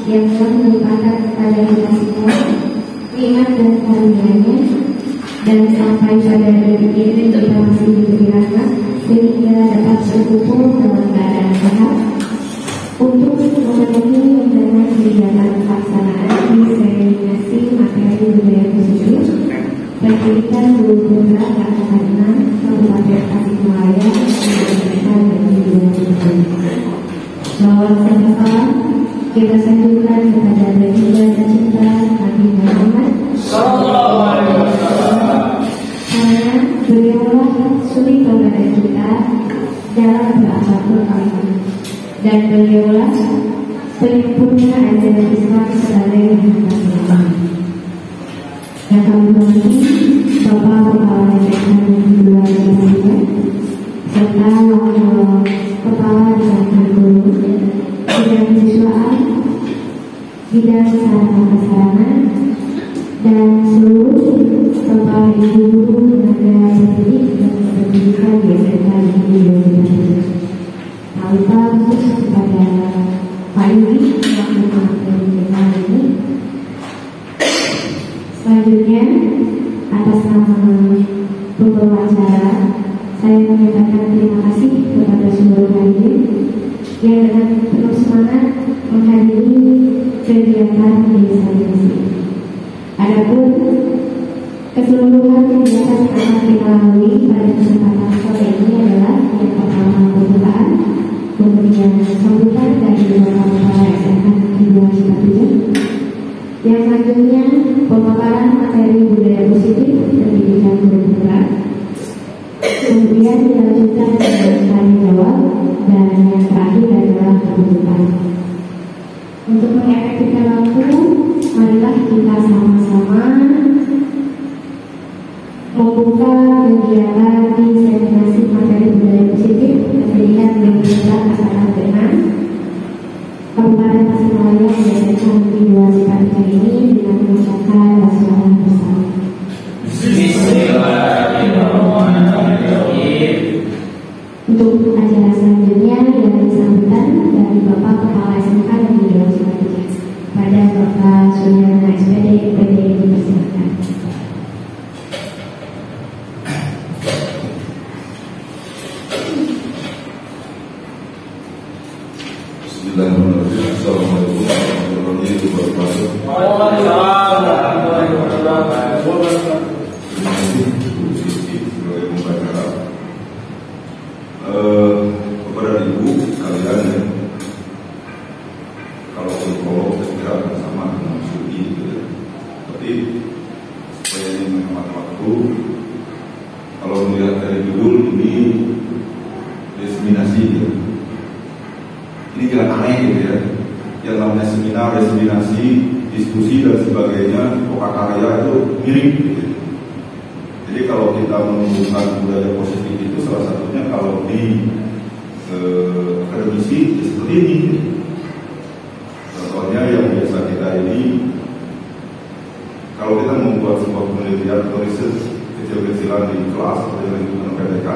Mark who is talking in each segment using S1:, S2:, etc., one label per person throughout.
S1: yang telah melimpahkan kepada kita semua nikmat dan karunia-Nya, dan sampai pada detik ini kita masih diberi rahmat sehingga dapat berkumpul dalam keadaan sehat untuk memenuhi undangan kegiatan pelaksanaan diseminasi materi budaya positif pendidikan guru putra angkatan 6 Kabupaten Tasikmalaya tahun 2020. Salawat serta salam kita sanjungkan kepada baginda tercinta Nabi Muhammad Sallallahu Alaihi Wasallam, karena beliaulah suri tauladan kita dalam berakhlakul karimah, dan beliaulah penyempurna ajaran Islam sebagai rahmat. Yang kami hormati Bapak Kepala Dekan 2023 serta Wakil Kepala Dekan Guru, Bidang Siswaan, Bidang Sarana Prasarana, dan seluruh Bapak Ibu Guru tenaga pendidik dan pendidikan di SMK Negeri 2023. Tak lupa khusus kepada Pak Yuri yang melakukan ini. Selanjutnya, atas nama pembawa acara, saya menyampaikan terima kasih kepada seluruh hadirin yang dengan penuh semangat menghadiri kegiatan desalinasi. Adapun keseluruhan kegiatan yang akan kita lalui pada kesempatan sore ini adalah yang pertama pembukaan, kemudian sambutan dari Bapak Kepala SMK Negeri 2023. Yang selanjutnya pemaparan materi budaya positif pendidikan guru putra, kemudian dilanjutkan dengan tanya jawab, dan yang terakhir adalah penutupan. Untuk mengefektifkan waktu, marilah kita sama-sama membuka kegiatan diseminasi materi budaya positif pendidikan guru putra angkatan 6 Kabupaten Tasikmalaya yang kami diwajibkan ini dengan mengucapkan basmalah bersama. Bismillahirrahmanirrahim. Untuk acara selanjutnya yang sambutan dari Bapak Kepala SMK Negeri 2023 pada Bapak Suryana SPD PD dipersilakan.
S2: Assalamualaikum warahmatullahi wabarakatuh. Terima kasih Bu Siti sebagai pembicara. Kepada ibu kalian ya, kalau psikolog saya kira sama dengan Sudi gitu ya. Tapi supaya ini menghemat waktu, kalau melihat dari judul ini diseminasi ya. Ini jangan aneh gitu ya. Yang namanya seminar, diseminasi, diskusi dan sebagainya, pokok karya itu mirip gitu. Jadi kalau kita menumbuhkan budaya positif itu salah satunya kalau di akademisi seperti ini. Contohnya yang biasa kita ini, kalau kita membuat sebuah penelitian atau riset kecil-kecilan di kelas atau di lingkungan PTK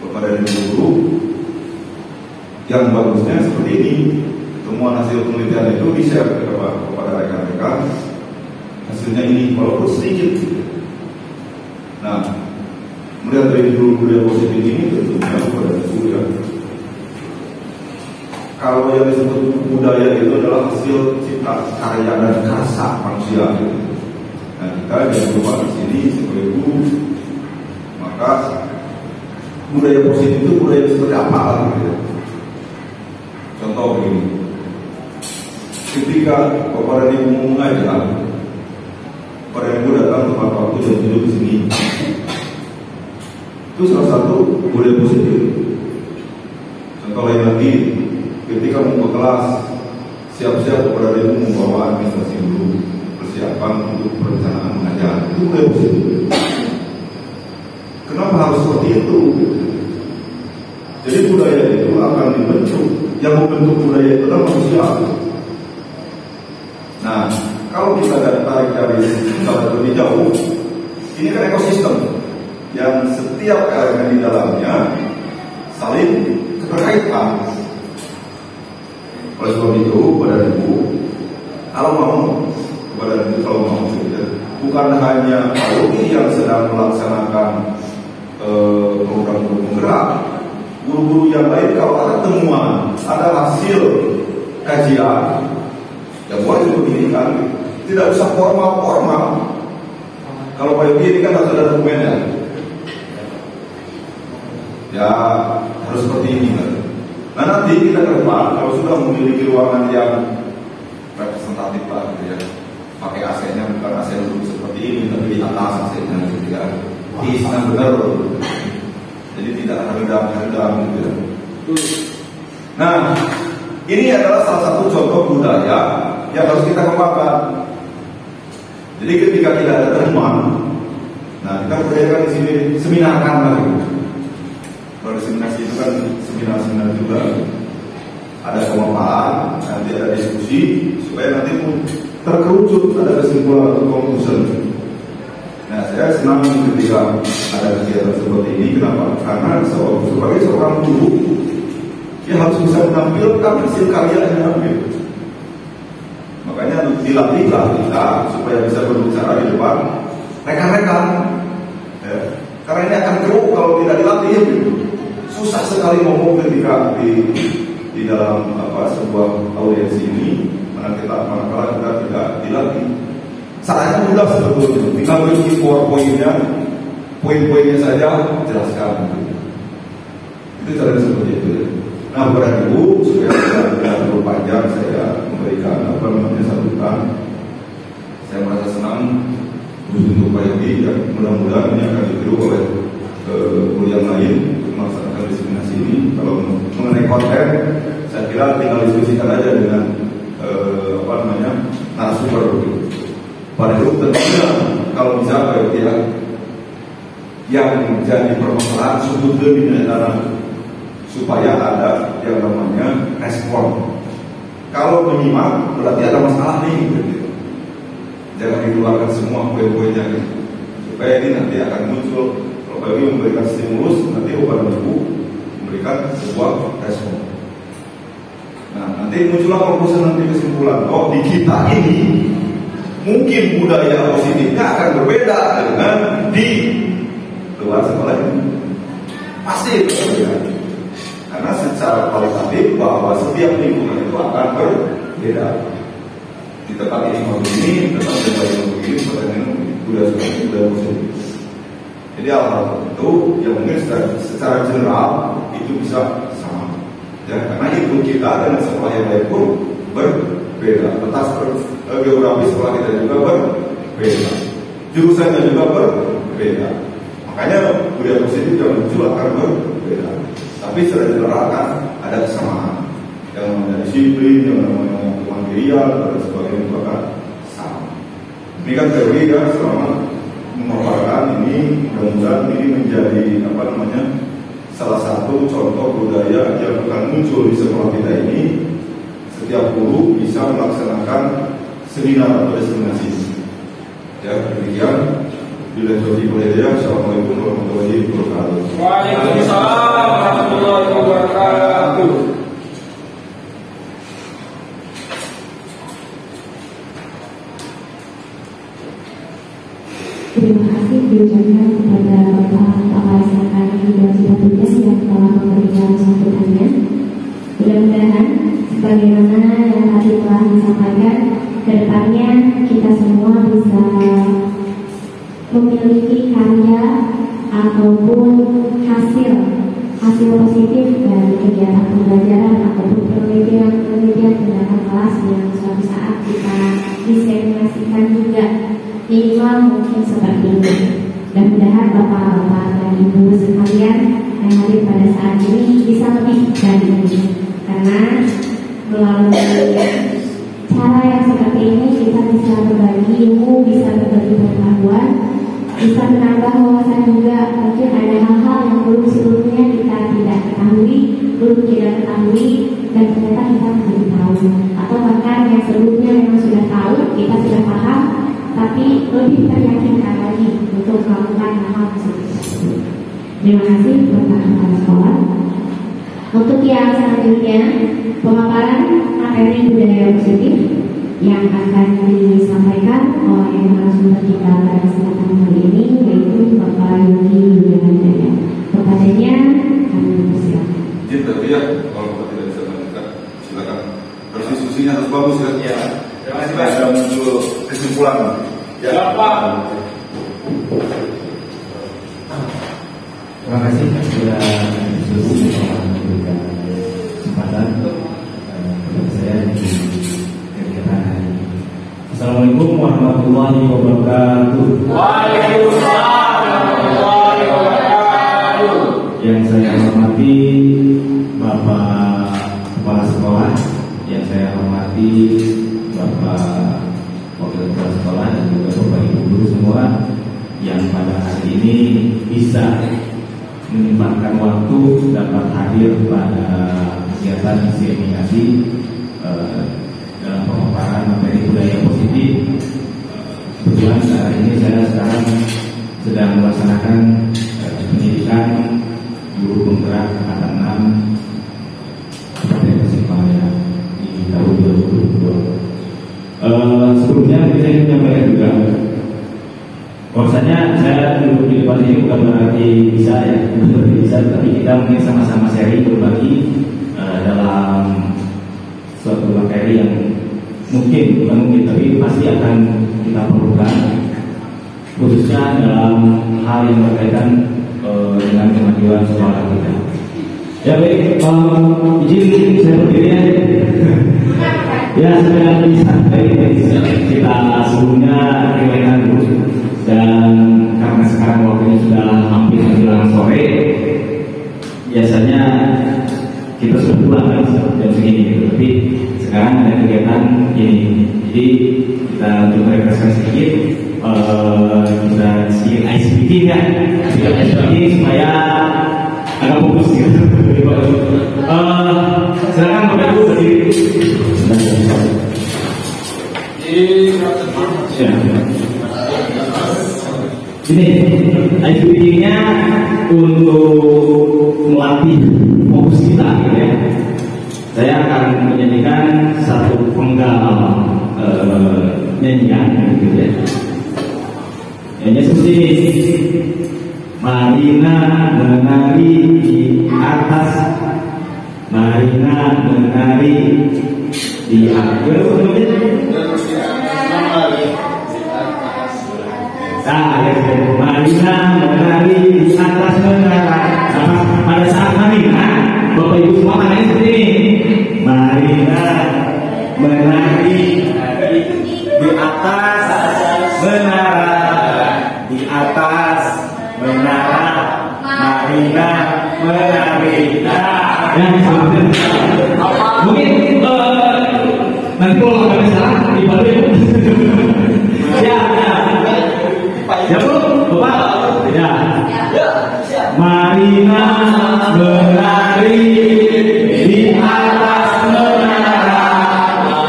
S2: kepada guru, yang bagusnya seperti ini, semua hasil penelitian itu di-share kepada rekan-rekan. Hasilnya ini, walaupun sedikit. Nah, melihat dari judul budaya positif ini tentunya kepada ibu ya. Kalau yang disebut budaya itu adalah hasil cipta karya dan karsa manusia. Nah, kita jangan lupa di sini sebagai guru, maka budaya positif itu budaya seperti apa gitu. Contoh begini, ketika kepada ibu mengajar, kepada ibu datang tepat waktu dan duduk di sini, itu salah satu budaya positif. Contoh lain lagi, ketika mau ke kelas, siap-siap kepada ibu membawa administrasi dulu, persiapan untuk perencanaan mengajar, itu budaya positif. Kenapa harus seperti itu? Jadi budaya itu akan dibentuk. Yang membentuk budaya itu adalah manusia. Nah, kalau kita tarik dari misalnya lebih jauh, ini kan ekosistem yang setiap elemen di dalamnya saling berkaitan. Oleh sebab itu, pada ibu Kalau mau kepada itu kalau mau ya. Bukan hanya Yogi yang sedang melaksanakan program penggerak, guru-guru yang lain kalau ada temuan, ada hasil kajian, ya boleh diberikan. Tidak usah formal. Kalau Pak Yogi ini kan harus ada dokumennya. Ya harus seperti ini kan. Nah nanti kita ke depan kalau sudah memiliki ruangan yang representatif lah gitu ya, pakai AC-nya bukan AC duduk seperti ini tapi di atas AC-nya gitu ya, isinya benar jadi tidak rendam gitu ya. Nah ini adalah salah satu contoh budaya yang harus kita kembangkan. Jadi ketika tidak ada temuan, nah kita berdayakan di sini seminarkan lagi. Kalau diseminasi itu kan seminar juga ada pemaparan, nanti ada diskusi supaya nanti terkerucut ada kesimpulan atau conclusion. Nah saya senang ketika ada kegiatan seperti ini. Kenapa? Karena sebagai seorang guru dia harus bisa menampilkan hasil karyanya. Makanya dilatihlah kita supaya bisa berbicara di depan rekan-rekan. Ya. Karena ini akan keruh kalau tidak dilatih. Gitu. Susah sekali ngomong ketika di dalam sebuah audiensi ini, manakala kita tidak dilatih. Caranya mudah sebetulnya, tinggal bikin poin-poinnya saja jelaskan. Itu caranya seperti itu. Nah, kepada Ibu supaya tidak terlalu panjang saya memberikan sambutan. Saya merasa senang untuk Pak Yogi dan mudah-mudahan ini akan ditiru oleh guru yang lain untuk melaksanakan diseminasi ini. Kalau mengenai konten, saya kira tinggal diskusikan aja dengan narasumber. Pada itu tentunya kalau bisa Pak Yogi yang jadi permasalahan sebut lebih dari supaya ada yang namanya respon. Kalau menyimak berarti ada masalah nih, gitu. Jangan dikeluarkan semua poin-poinnya gitu. Supaya ini nanti akan muncul. Kalau bagi memberikan stimulus, nanti kepada Ibu memberikan sebuah respon. Nah, nanti muncullah konklusi nanti kesimpulan. Oh, di kita ini mungkin budaya positifnya akan berbeda dengan di luar sekolah ini. Pasti berbeda. Karena secara kualitatif bahwa setiap lingkungan itu akan berbeda. Di tempat ini begini, tempat yang begini, budaya positif. Jadi hal-hal itu yang mungkin secara general itu bisa sama. Ya, karena itu kita dengan sekolah yang lain pun berbeda. Letak geografis sekolah kita juga berbeda. Jurusannya juga berbeda. Makanya budaya positif yang muncul akan berbeda. Tapi secara general kan ada kesamaan. Yang namanya disiplin, yang namanya kemandirian, dan sebagainya juga kan sama. Ini kan teori kan selama memaparkan ini, mudah-mudahan ini menjadi salah satu contoh budaya yang akan muncul di sekolah kita ini. Setiap guru bisa melaksanakan seminar atau diseminasi. Ya, demikian. Bila jadi boleh ya, Assalamualaikum warahmatullahi wabarakatuh.
S3: Waalaikumsalam warahmatullahi wabarakatuh.
S1: Terima kasih diucapkan kepada Bapak Kepala Sekolah dan Tugas yang telah memberikan sambutannya. Mudah-mudahan sebagaimana yang tadi telah disampaikan, kedepannya kita semua bisa memiliki karya ataupun hasil positif dari kegiatan pembelajaran ataupun penelitian tindakan kelas yang suatu saat kita diseminasikan juga minimal mungkin seperti ini. Mudah-mudahan Bapak-bapak dan Ibu sekalian yang hadir pada saat ini bisa lebih dari ini, karena melalui cara yang seperti ini kita bisa berbagi ilmu, bisa berbagi pengetahuan, bisa menambah wawasan juga. Mungkin ada hal-hal yang belum sebelumnya kita tidak ketahui, dan ternyata kita belum tahu, atau bahkan yang sebelumnya memang sudah tahu, kita sudah paham, tapi lebih teryakinkan lagi untuk melakukan hal tersebut. Terima kasih Bapak Kepala Sekolah. Untuk yang selanjutnya, pemaparan materi budaya positif yang akan disampaikan oleh narasumber kita pada kesempatan kali ini, yaitu Bapak Yogi Yuliandaya. Kepadanya kami persilakan.
S2: Izin tapi ya, kalau Bapak tidak bisa melanjutkan, silakan. Terus diskusinya harus bagus ya.
S3: Ya. Terima kasih Pak.
S2: Ada muncul kesimpulan.
S3: Ya Pak.
S4: Terima kasih sudah diskusi memberikan kesempatan kepada saya di kegiatan hari ini. Assalamualaikum warahmatullahi wabarakatuh.
S3: Waalaikumsalam warahmatullahi wabarakatuh.
S4: Yang saya hormati Bapak Kepala Sekolah, yang saya hormati Bapak Wakil Kepala Sekolah dan juga Bapak Ibu guru semua yang pada hari ini bisa menyempatkan waktu dapat hadir pada kegiatan diseminasi dalam pemaparan materi budaya positif. Kebetulan saat ini saya sekarang sedang melaksanakan pendidikan guru penggerak angkatan 6 Kabupaten Tasikmalaya di tahun 2022. Sebelumnya saya ingin menyampaikan juga bahwasanya saya duduk di depan ini bukan berarti bisa ya, tapi kita mungkin sama-sama sharing berbagi dalam suatu materi yang bukan mungkin tapi pasti akan kita perlukan, khususnya dalam hal yang berkaitan dengan kemajuan sekolah kita. Ya baik, izin saya berdiri ya. Ya sudah bisa kita sebelumnya riwayatkan dulu. Dan karena sekarang waktunya sudah hampir menjelang sore, biasanya kita sudah pulang kan jam segini gitu. Tapi sekarang ada kegiatan ini, jadi kita untuk merefreshkan sedikit, kita sedikit ice breaking ya, supaya agak fokus gitu. Silakan Bapak Ibu berdiri. Ini ICT-nya untuk melatih fokus kita, gitu ya. Saya akan menyanyikan satu penggal nyanyian, gitu ya. Nyanyian seperti ini. Marina menari di atas, Marina menari di atas. Marina menari di atas menara. Pada saat Marina, Bapak Ibu semua tangannya seperti ini. Marina menari di atas menara, di atas menara. Marina menari. Mungkin nanti kalau kami salah dibantu. Ya Bu, Bapak. Ya. Marina menari di atas menara,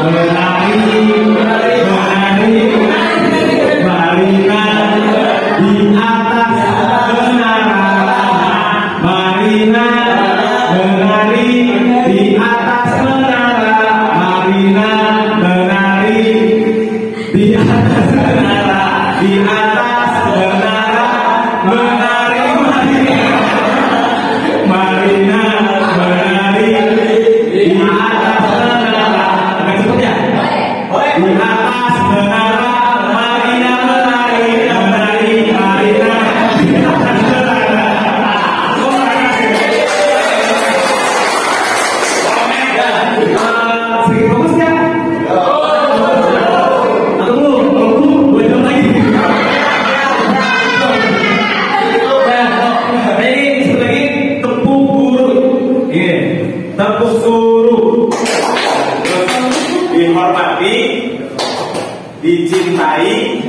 S4: menari, menari. Marina di atas menara, Marina menari di atas menara, Marina menari di atas menara, di atas dicintai,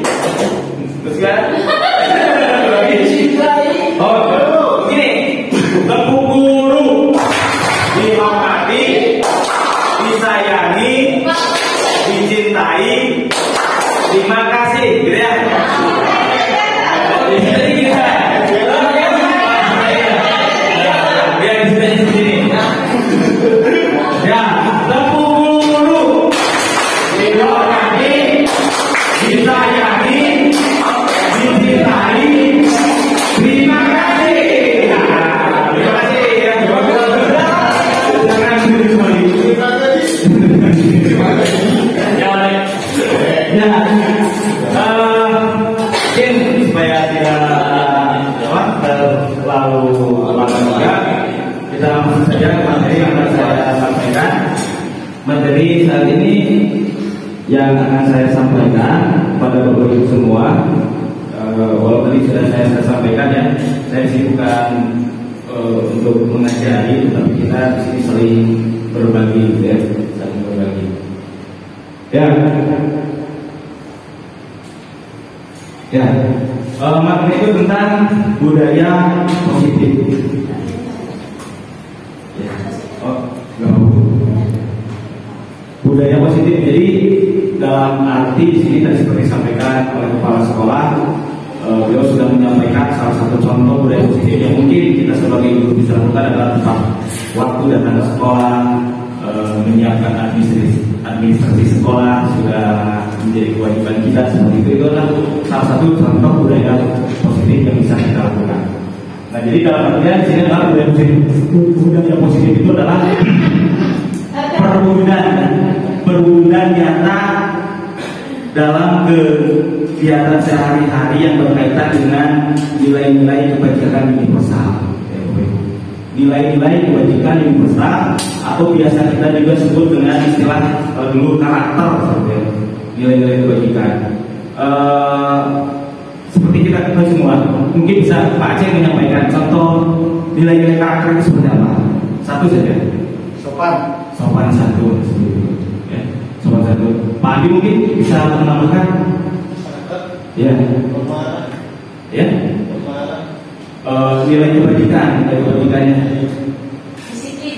S4: terus kan? Dicintai. Oh, begini. Tepuk guru, dihormati, disayangi, dicintai, terima kasih, gitu ya. Ya, tepuk guru, ridho Nabi, disayangi, dicintai. Terima kasih. Terima kasih ya. Jangan diri. Ya, mungkin supaya tidak terlalu lama juga, kita langsung saja ke materi yang akan saya sampaikan. Materi saat ini yang akan saya sampaikan pada Bapak Ibu semua, walau tadi sudah saya sampaikan ya, saya sih bukan untuk mengajari, tapi kita di sini saling berbagi, ya, saling berbagi. Ya. Ya, materi itu tentang budaya positif. Ya. Budaya positif. Jadi dalam arti di sini tadi seperti disampaikan oleh kepala sekolah, beliau sudah menyampaikan salah satu contoh budaya positif yang mungkin kita sebagai guru bisa lakukan adalah tepat waktu datang ke sekolah, menyiapkan administrasi sekolah sudah menjadi kewajiban kita seperti itu. Itu adalah salah satu contoh budaya positif yang bisa kita lakukan. Nah, jadi dalam artian di sini adalah budaya positif itu adalah perwujudan nyata dalam kegiatan sehari-hari yang berkaitan dengan nilai-nilai kebajikan universal. Nilai-nilai kebajikan universal atau biasa kita juga sebut dengan istilah dulu karakter, nilai-nilai kebajikan. Seperti kita ketahui semua, mungkin bisa Pak Aceh menyampaikan contoh nilai-nilai karakter itu seperti apa? Satu saja. Sopan santun, ya. Sopan santun. Pak Adi mungkin bisa menambahkan? Ya. Ya. Nilai kebajikannya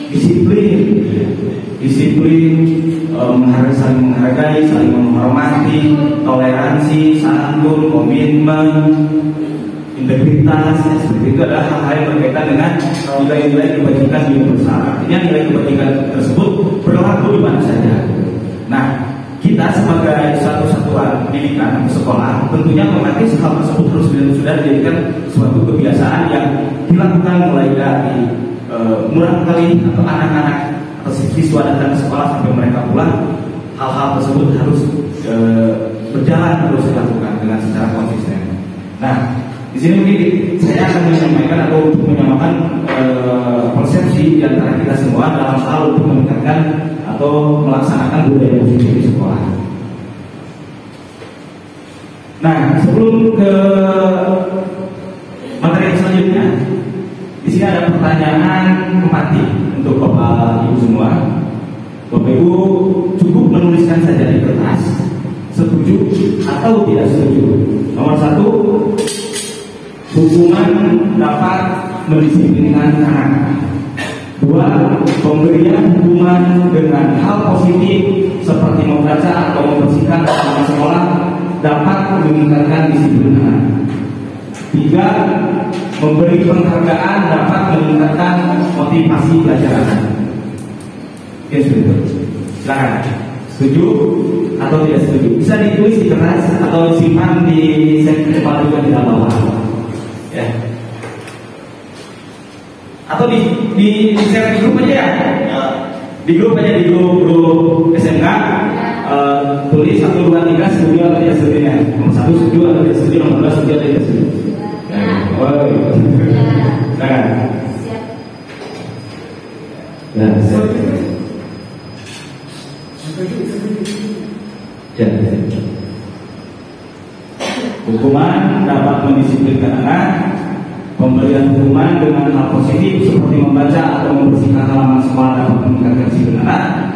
S4: disiplin, saling menghargai, saling menghormati, toleransi, santun, komitmen, integritas. Seperti itu adalah hal-hal yang berkaitan dengan nilai-nilai kebajikan universal. Artinya nilai kebajikan tersebut berlaku di mana saja. Nah, kita sebagai satu satuan pendidikan sekolah tentunya otomatis hal tersebut harus sudah dijadikan suatu kebiasaan yang dilakukan mulai dari murah kali atau anak-anak atau siswa datang ke sekolah sampai mereka pulang. Hal-hal tersebut harus berjalan terus dilakukan dengan secara konsisten. Nah, di sini mungkin saya akan menyampaikan atau menyamakan persepsi di antara kita semua dalam hal untuk meningkatkan atau melaksanakan budaya positif di sekolah. Nah, sebelum ke materi selanjutnya, di sini ada pertanyaan empati untuk Bapak Ibu semua. Bapak Ibu cukup menuliskan saja di kertas setuju atau tidak setuju. Nomor 1, hukuman dapat mendisiplinkan anak. 2, pemberian hukuman dengan hal positif seperti membaca atau membersihkan halaman sekolah dapat meningkatkan disiplin anak. 3, memberi penghargaan dapat meningkatkan motivasi belajar anak. Oke, setuju. Silakan. Setuju atau tidak setuju? Bisa ditulis di kertas atau disimpan di set kepala juga di bawah. Ya. Atau di share di grup aja ya. Di grup aja, di grup SMK. Tulis 1, 2, 3 setuju atau tidak setuju. Nomor 1 setuju atau tidak setuju, nomor 2 setuju atau tidak setuju. Silakan. Ya, hukuman dapat mendisiplinkan anak. Pemberian hukuman dengan hal positif seperti membaca atau membersihkan halaman sekolah dapat meningkatkan disiplin anak.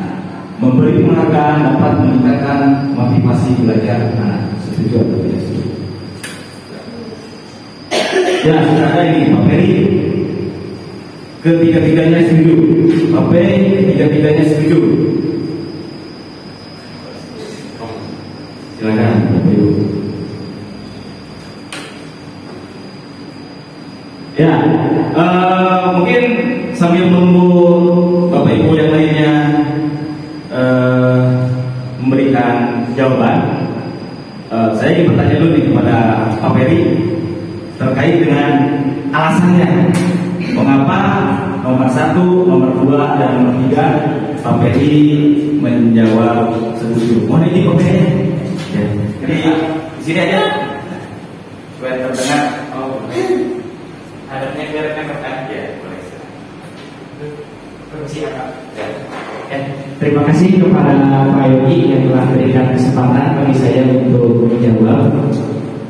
S4: Memberi penghargaan dapat meningkatkan motivasi belajar anak. Setuju atau tidak setuju? Ya, sudah ada ini Pak Peri. Ketiga-tiganya setuju. Pak Peri, ketiga-tiganya setuju. Silakan Bapak Ibu. Ya, mungkin sambil menunggu Bapak Ibu yang lainnya memberikan memberikan jawaban, saya ingin bertanya dulu nih kepada Pak Ferry terkait dengan alasannya mengapa nomor 1, nomor 2, dan nomor 3 Pak Ferry menjawab setuju. Mohon ini Pak Ferry. Ya. Jadi di sini aja supaya terdengar. Oh, hadapnya biar kan ya, boleh. Permisi ya Pak. Ya.
S5: Terima kasih kepada Pak Yogi yang telah memberikan kesempatan bagi saya untuk menjawab.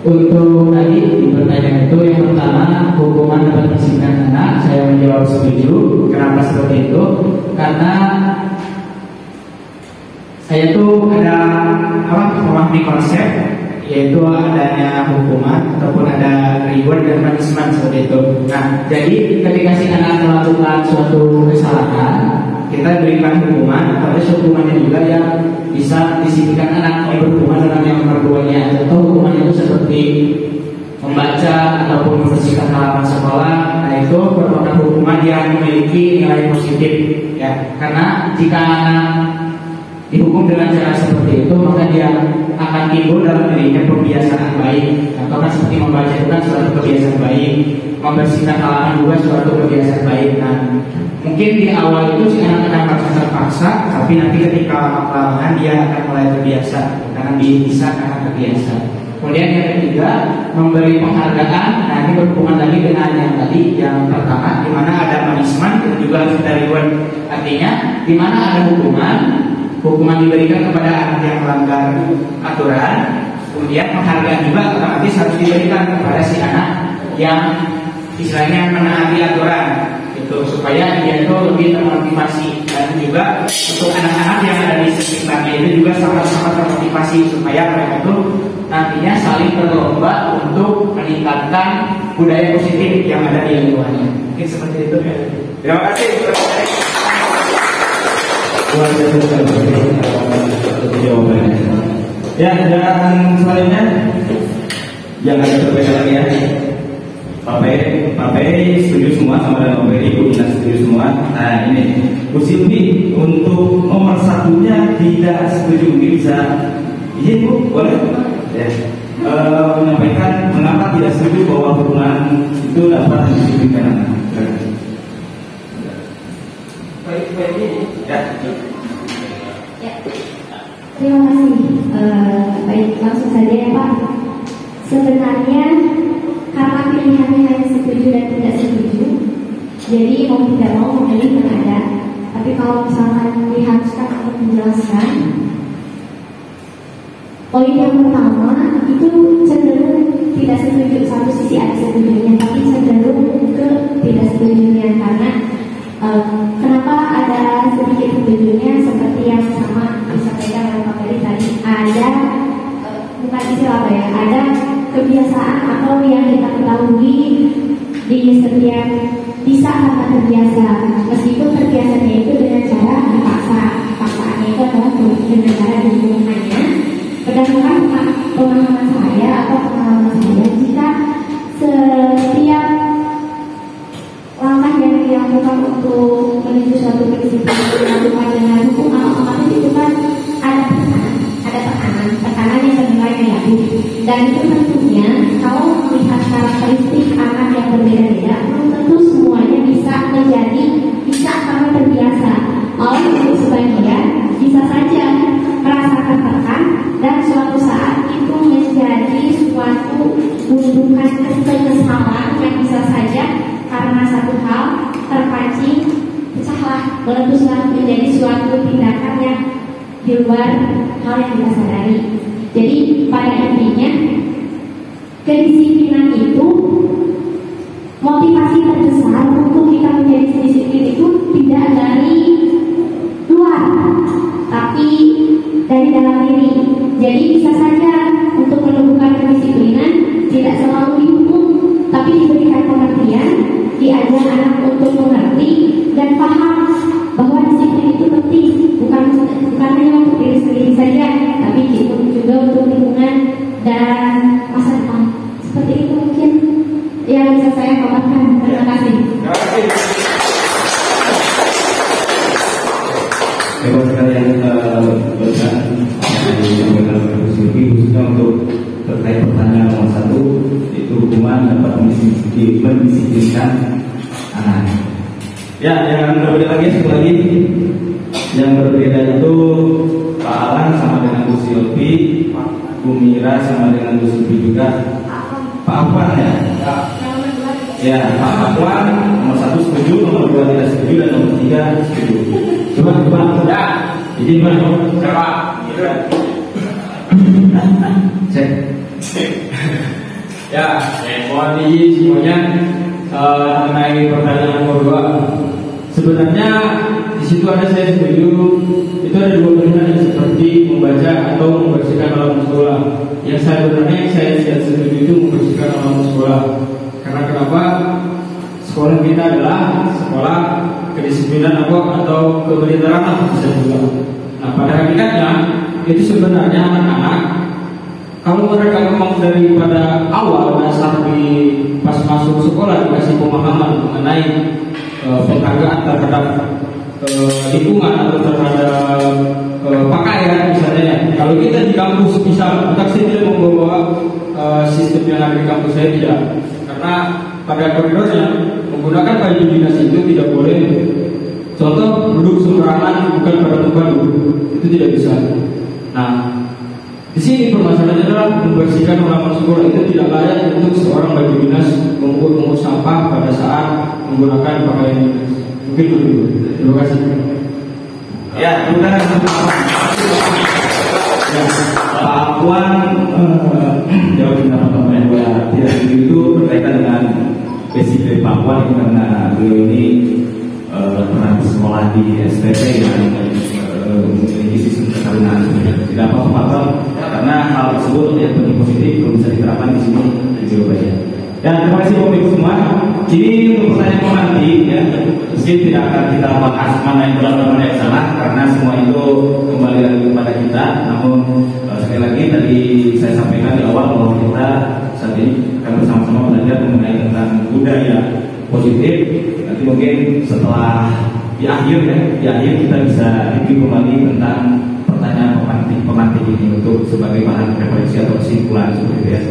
S5: Untuk tadi di pertanyaan itu, yang pertama, hukuman dapat disingkat anak, saya menjawab setuju. Kenapa seperti itu? Karena saya tuh ada memahami konsep, yaitu adanya hukuman ataupun ada reward dan punishment seperti itu. Nah, jadi ketika si anak melakukan suatu kesalahan, kita berikan hukuman, tapi hukumannya juga yang bisa disisihkan anak. Berhubungan dengan yang nomor 2-nya, atau hukuman itu seperti membaca ataupun membersihkan halaman sekolah. Nah, itu merupakan hukuman yang memiliki nilai positif, ya. Karena jika anak dihukum dengan cara seperti itu, maka dia akan timbul dalam dirinya kebiasaan baik. Atau kan seperti membaca itu kan suatu kebiasaan baik, membersihkan halaman juga suatu kebiasaan baik. Nah, mungkin di awal itu si anak akan merasa terpaksa, tapi nanti ketika lama-kelamaan dia akan mulai terbiasa, karena bisa karena terbiasa. Kemudian yang ketiga, memberi penghargaan. Nah, ini berhubungan lagi dengan yang tadi, yang pertama, di mana ada punishment, itu juga harus ada reward. Artinya, di mana ada hukuman diberikan kepada anak yang melanggar aturan, kemudian penghargaan juga otomatis harus diberikan kepada si anak yang istilahnya menaati aturan, itu supaya dia itu lebih termotivasi. Dan juga untuk anak-anak yang ada di sekitarnya itu juga sama-sama termotivasi supaya mereka itu nantinya saling berlomba untuk meningkatkan budaya positif yang ada di lingkungannya. Mungkin seperti itu ya.
S3: Terima kasih.
S4: Luar biasa jawabannya. Ya, dan selanjutnya yang ada berbeda lagi ya. Pak Ferry setuju semua sama dengan Pak Ferry, Bu Ina setuju semua. Nah ini Bu Silvi untuk nomor 1-nya tidak setuju, mungkin bisa izin Bu, boleh? Ya. Menyampaikan mengapa tidak setuju bahwa hukuman itu dapat diberikan anak.
S1: Ya. Terima kasih. Baik, langsung saja ya Pak. Sebenarnya karena pilihannya hanya setuju dan tidak setuju, jadi mau tidak mau memilih yang ada. Tapi kalau misalkan diharuskan untuk menjelaskan, poin yang pertama itu cenderung tidak setuju. Satu sisi ada setujunya, tapi cenderung ke tidak setujunya. Karena kenapa ada sedikit setujunya, seperti yang sama disampaikan oleh Pak Ferry tadi, ada bukan istilah apa ya, ada kebiasaan atau yang kita ketahui di setiap bisa karena terbiasa, meskipun terbiasanya itu dengan cara dipaksa. Paksaannya itu adalah dengan cara lingkungannya. Berdasarkan pemahaman saya atau pengalaman saya, jika setiap langkah yang dilakukan untuk menuju suatu kedisiplinan dilakukan dengan hukuman, otomatis itu kan ada tekanan yang bernilai negatif. Dan itu tentunya kalau melihat karakteristik anak yang berbeda-beda, belum tentu semuanya bisa karena terbiasa. Oleh itu sebagian bisa saja merasakan tekan dan suatu saat itu menjadi suatu gundukan kekesalan yang bisa saja karena satu hal terpancing, pecahlah, meletuslah menjadi suatu tindakan yang di luar hal yang kita sadari. Jadi pada intinya kedisiplinan itu, motivasi terbesar untuk kita menjadi disiplin itu tidak dari luar, tapi dari dalam diri. Jadi bisa saja untuk menumbuhkan kedisiplinan tidak selalu dihukum, tapi diberikan pengertian, diajar anak untuk mengerti dan paham bahwa disiplin itu penting, bukan hanya untuk diri sendiri saja, tapi juga untuk lingkungan dan masa depan. Seperti itu mungkin yang bisa saya paparkan. Terima kasih.
S3: Terima kasih.
S4: Hebat sekali yang berkenan. disampaikan oleh Bu Silvi, khususnya untuk terkait pertanyaan nomor 1, yaitu hukuman dapat mendisiplinkan anak. Ya, yang berbeda lagi satu lagi. Yang berbeda itu Pak Alan sama dengan Bu Silvi, Bu Mira sama dengan Bu Silvi juga. Pak Afwan ya? Ya, Pak Afwan nomor 1 setuju, nomor 2 tidak setuju, dan nomor 3 setuju. Coba ya. Jadi mana?
S3: Siapa?
S4: Cek.
S3: Ya, mohon izin semuanya mengenai pertanyaan nomor 2. Sebenarnya di situ ada saya setuju, itu ada 2 pilihan seperti membaca atau membersihkan halaman sekolah. Yang saya tidak setuju itu membersihkan halaman sekolah. Karena kenapa? Sekolah kita adalah sekolah kedisiplinan atau kemiliteran bisa juga. Nah, pada hakikatnya itu sebenarnya anak-anak kalau mereka memang daripada awal dasar pas masuk sekolah dikasih pemahaman mengenai penghargaan terhadap lingkungan atau terhadap pakaian misalnya. Kalau kita di kampus bisa, kita tidak membawa sistem yang ada di kampus saya tidak, karena pada koridornya menggunakan baju dinas itu tidak boleh. Contoh, duduk sembarangan bukan pada tempat duduk, itu tidak bisa. Nah, di sini permasalahannya adalah membersihkan halaman sekolah itu tidak layak untuk seorang baju dinas mengumpul sampah pada saat menggunakan pakaian dinas. Mungkin begitu. Terima kasih.
S4: Ya, terima kasih. Pak Afwan jawab tentang pertanyaan dua tidak itu berkaitan dengan basic dari Pak Afwan karena beliau ini pernah sekolah di STP yang memiliki sistem ketarungan. Tidak apa-apa Pak Afwan, karena hal tersebut yang penting positif belum bisa diterapkan di sini di Surabaya. Dan terima kasih Bapak Ibu semua. Ini untuk pertanyaan nanti ya, mungkin tidak akan kita bahas mana yang benar dan mana yang salah karena semua itu kembali lagi kepada kita. Namun sekali lagi tadi saya sampaikan di awal bahwa kita saat ini akan bersama-sama belajar mengenai tentang budaya positif. Nanti mungkin setelah di akhir kita bisa review kembali tentang pertanyaan pemantik ini untuk sebagai bahan refleksi atau kesimpulan seperti itu ya.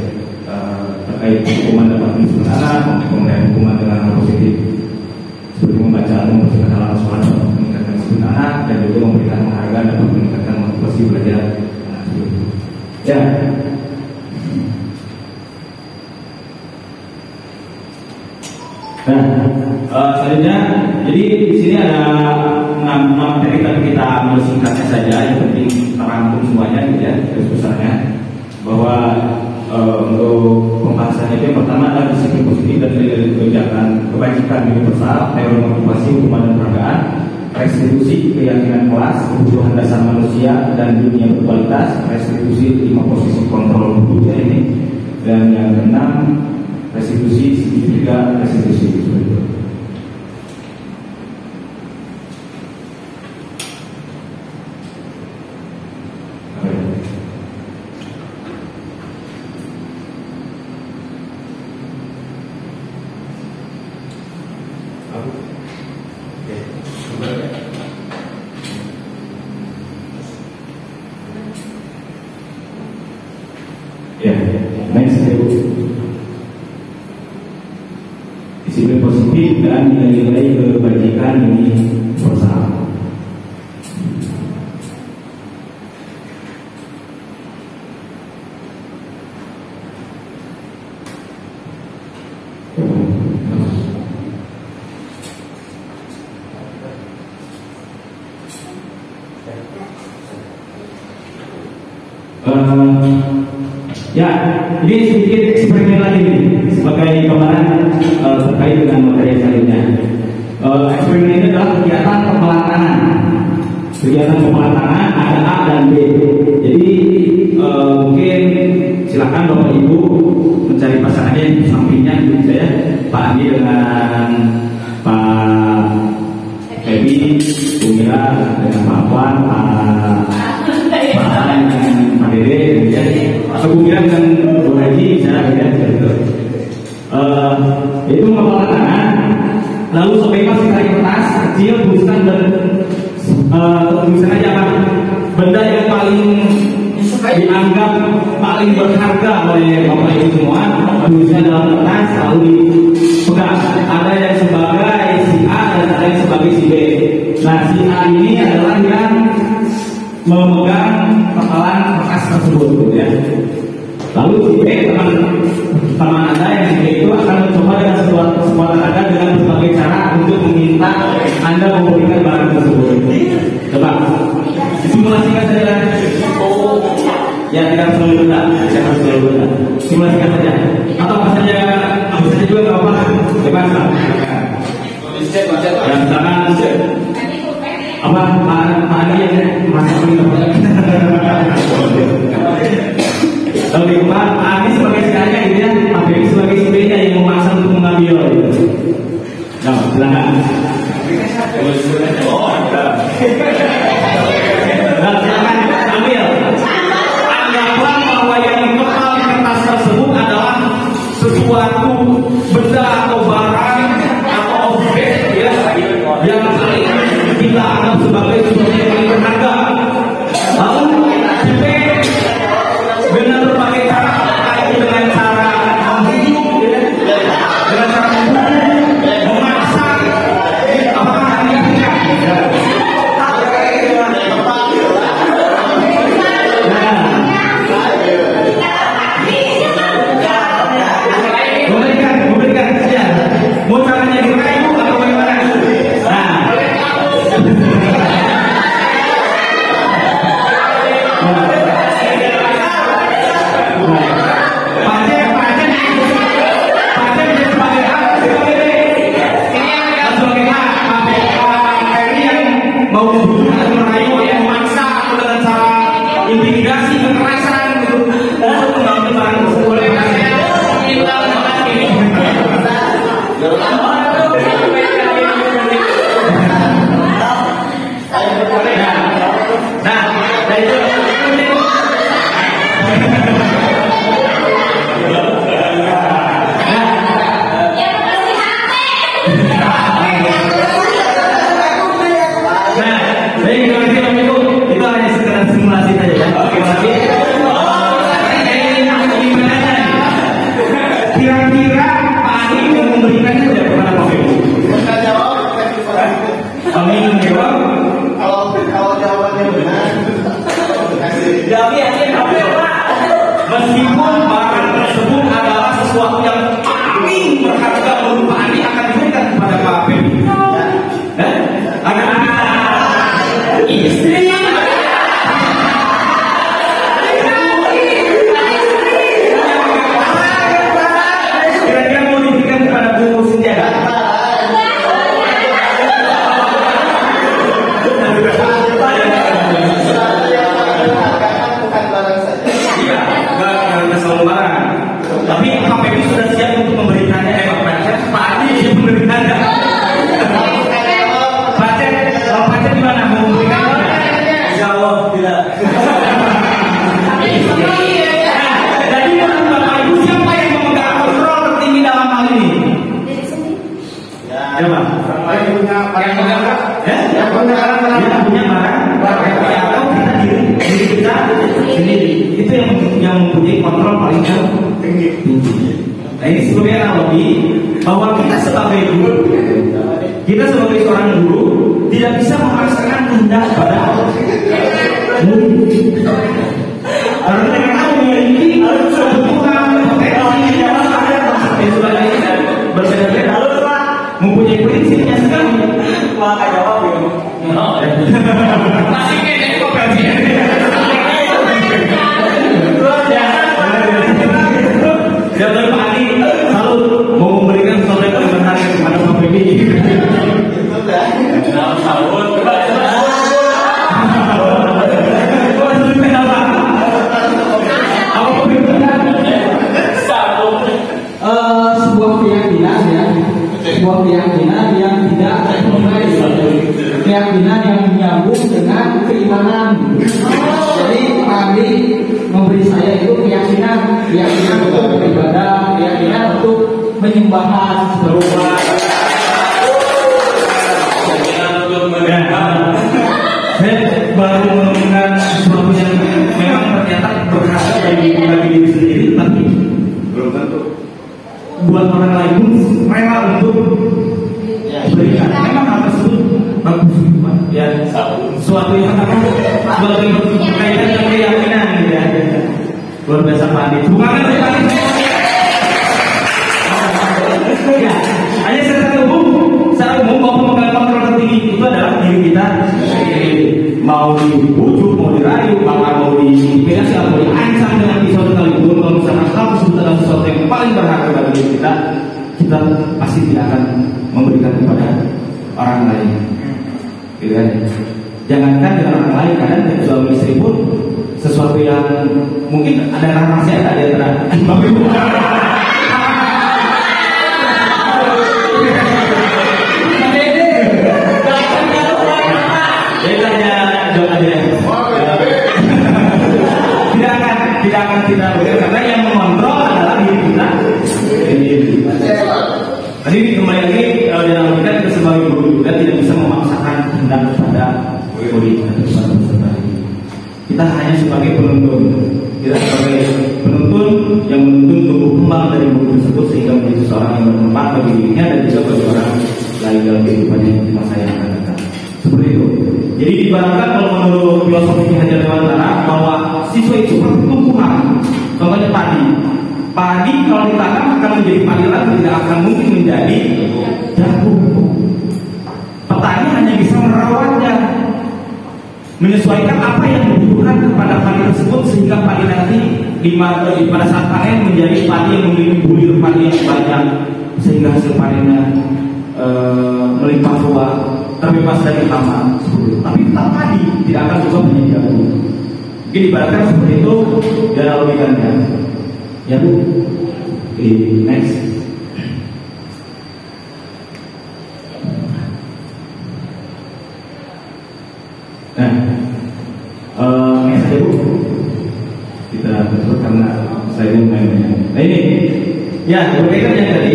S4: Terkait hukuman dapat mendisiplinkan, kemudian hukuman dengan hal positif seperti membaca, membersihkan halaman sekolah dapat meningkatkan disiplin anak dan juga memberikan penghargaan dapat meningkatkan motivasi belajar anak. Ya. Nah, selanjutnya, jadi di sini ada 6 materi tapi kita singkatnya saja, yang penting terangkum semuanya gitu ya, garis besarnya bahwa untuk pembahasannya itu yang pertama adalah disiplin positif dan kebijakan kebajikan universal, teori motivasi, hukuman dan penghargaan, restitusi keyakinan kelas, kebutuhan dasar manusia dan dunia berkualitas, restitusi 5 posisi kontrol budaya ini, dan yang keenam restitusi segitiga restitusi seperti itu. Ya, next disiplin positif dan nilai-nilai kebajikan universal. Ya, ini sedikit eksperimen lagi nih, sebagai kemarin terkait dengan materi selanjutnya. Eksperimen ini adalah kegiatan kepalan tangan. Kegiatan kepalan tangan ada A dan B. Jadi mungkin silakan Bapak Ibu mencari pasangannya di sampingnya gitu saya, Pak Andi dengan Pak Febi, Bu Mira dengan Pak Afwan, Pak Alan dengan Pak Dede, ya. Atau Bu Mira dengan Bu Haji, saya gitu. Itu mengepalan tangan, lalu sebebas tarik kertas kecil, tuliskan dan tulisan aja apa benda yang paling dianggap paling berharga oleh Bapak Ibu semua, duitnya dalam kertas selalu dipegang. Ada yang sebagai si A dan ada yang sebagai si B. Nah, si A ini adalah yang memegang bakalan kertas tersebut, gitu ya. Lalu si B, teman Anda yang si B itu akan mencoba dengan sebuah tenaga dengan berbagai cara untuk meminta Anda memberikan barang tersebut. Coba simulasikan saja. Ya, tidak perlu benar, jangan perlu benar. Simulasikan saja. Atau apa saja juga nggak apa-apa. Bebas lah. Ya, misalkan apa Pak Adi yang masak ini Oke, Pak Adi sebagai C-nya gitu ya, Pak Bebi sebagai si B-nya yang memaksa untuk mengambil gitu. Nah, silakan. Nah, silakan ambil. Anggaplah bahwa yang dikepal di kertas tersebut adalah sesuatu benda atau barang atau objek ya, yang paling kita anggap sebagai sesuatu yang paling berharga. Lalu si B dengan berbagai cara, dengan cara membunuh, dengan cara memaksa, apakah dia memberikan ya, mau caranya dirayu atau bagaimana? Mau membunuh atau merayu yang memaksa atau dengan cara intimidasi kekerasan gitu untuk mengambil barang tersebut oleh itu hanya sekedar simulasi saja ya. Oke, berarti kira-kira Pak Adi yang memberikannya sudah kepada Pak Bebi? Kami menjawab.
S6: Kalau jawabannya benar,
S4: meskipun barang tersebut adalah sesuatu yang paling berharga menurut Pak Adi akan diberikan kepada Pak Bebi. Istri kira-kira mau diberikan kepada Bu Sintiana. Iya, nggak selalu barang. Tapi Pak Bebi sudah siap untuk memberikannya. Pak Adi siap memberikannya. Pak gimana mau memberikan? Jawab tidak. Jadi menurut Bapak Ibu siapa yang memegang kontrol tertinggi dalam hal ini? Ya Pak. Yang punya barang. Yang punya barang. Atau kita diri kita sendiri. Itu yang mempunyai kontrol paling tinggi. Nah ini sebagai analogi bahwa kita sebagai guru, kita sebagai seorang guru tidak bisa memaksakan kehendak pada murid. Karena mereka memiliki kebutuhan, potensi, dan sebagainya berbeda-beda, mempunyai prinsipnya sekali. Maka jawab ya. Masih kayaknya kok gajinya. Ya dari Pak Adi selalu mau memberikan sesuatu yang paling berharga kepada Pak Bebi.
S5: Sebuah keyakinan yang tidak keyakinan yang menyambung dengan keimanan. Jadi Pak Adi memberi saya itu keyakinan untuk beribadah, keyakinan untuk menyembah berubah.
S4: Saya baru menemukan sesuatu yang memang ternyata sekalipun rela untuk berikan. Memang hal tersebut bagus, ya. Suatu yang berkaitan dengan keyakinan, ya. Luar biasa Pak. Bukan ya, hanya secara umum bahwa pemegang kontrol tertinggi itu adalah diri kita sendiri. Mau dibujuk, mau dirayu, bahkan mau diintimidasi atau diancam dengan pisau sekalipun, kalau misalkan hal tersebut adalah sesuatu yang paling berharga bagi diri kita, kita pasti tidak akan memberikan kepada orang lain. Gitu kan? Jangankan dengan orang lain, kadang dari suami istri pun sesuatu yang mungkin ada rahasia tak di antara tidak akan kita boleh, karena yang mengontrol adalah diri kita sendiri. Tadi kembali lagi dalam kita sebagai guru juga tidak bisa memaksakan kehendak kepada murid atau kepada peserta. Kita hanya sebagai penuntun. Kita sebagai penuntun yang menuntun tumbuh kembang dari guru tersebut sehingga menjadi seseorang yang bermanfaat bagi dirinya dan juga bagi orang lain dalam kehidupannya di masa yang akan datang. Seperti itu. Jadi diibaratkan kalau menurut filosofi Ki Hajar Dewantara bahwa siswa itu seperti tumbuhan. Contohnya padi. Padi kalau ditanam akan menjadi padi lagi, tidak akan mungkin menjadi jagung. Petani hanya bisa merawatnya, menyesuaikan apa yang dibutuhkan kepada padi tersebut sehingga padi nanti pada saat panen menjadi padi yang memiliki bulir padi yang banyak sehingga hasil panennya melimpah ruah, terbebas dari hama. Tapi tetap padi tidak akan berubah menjadi jagung. Mungkin ibaratkan seperti itu dalam logikanya. Ya Bu. Next. Nah, next aja Bu. Kita tutup karena saya main-main. Nah ini, ya berkaitan yang tadi.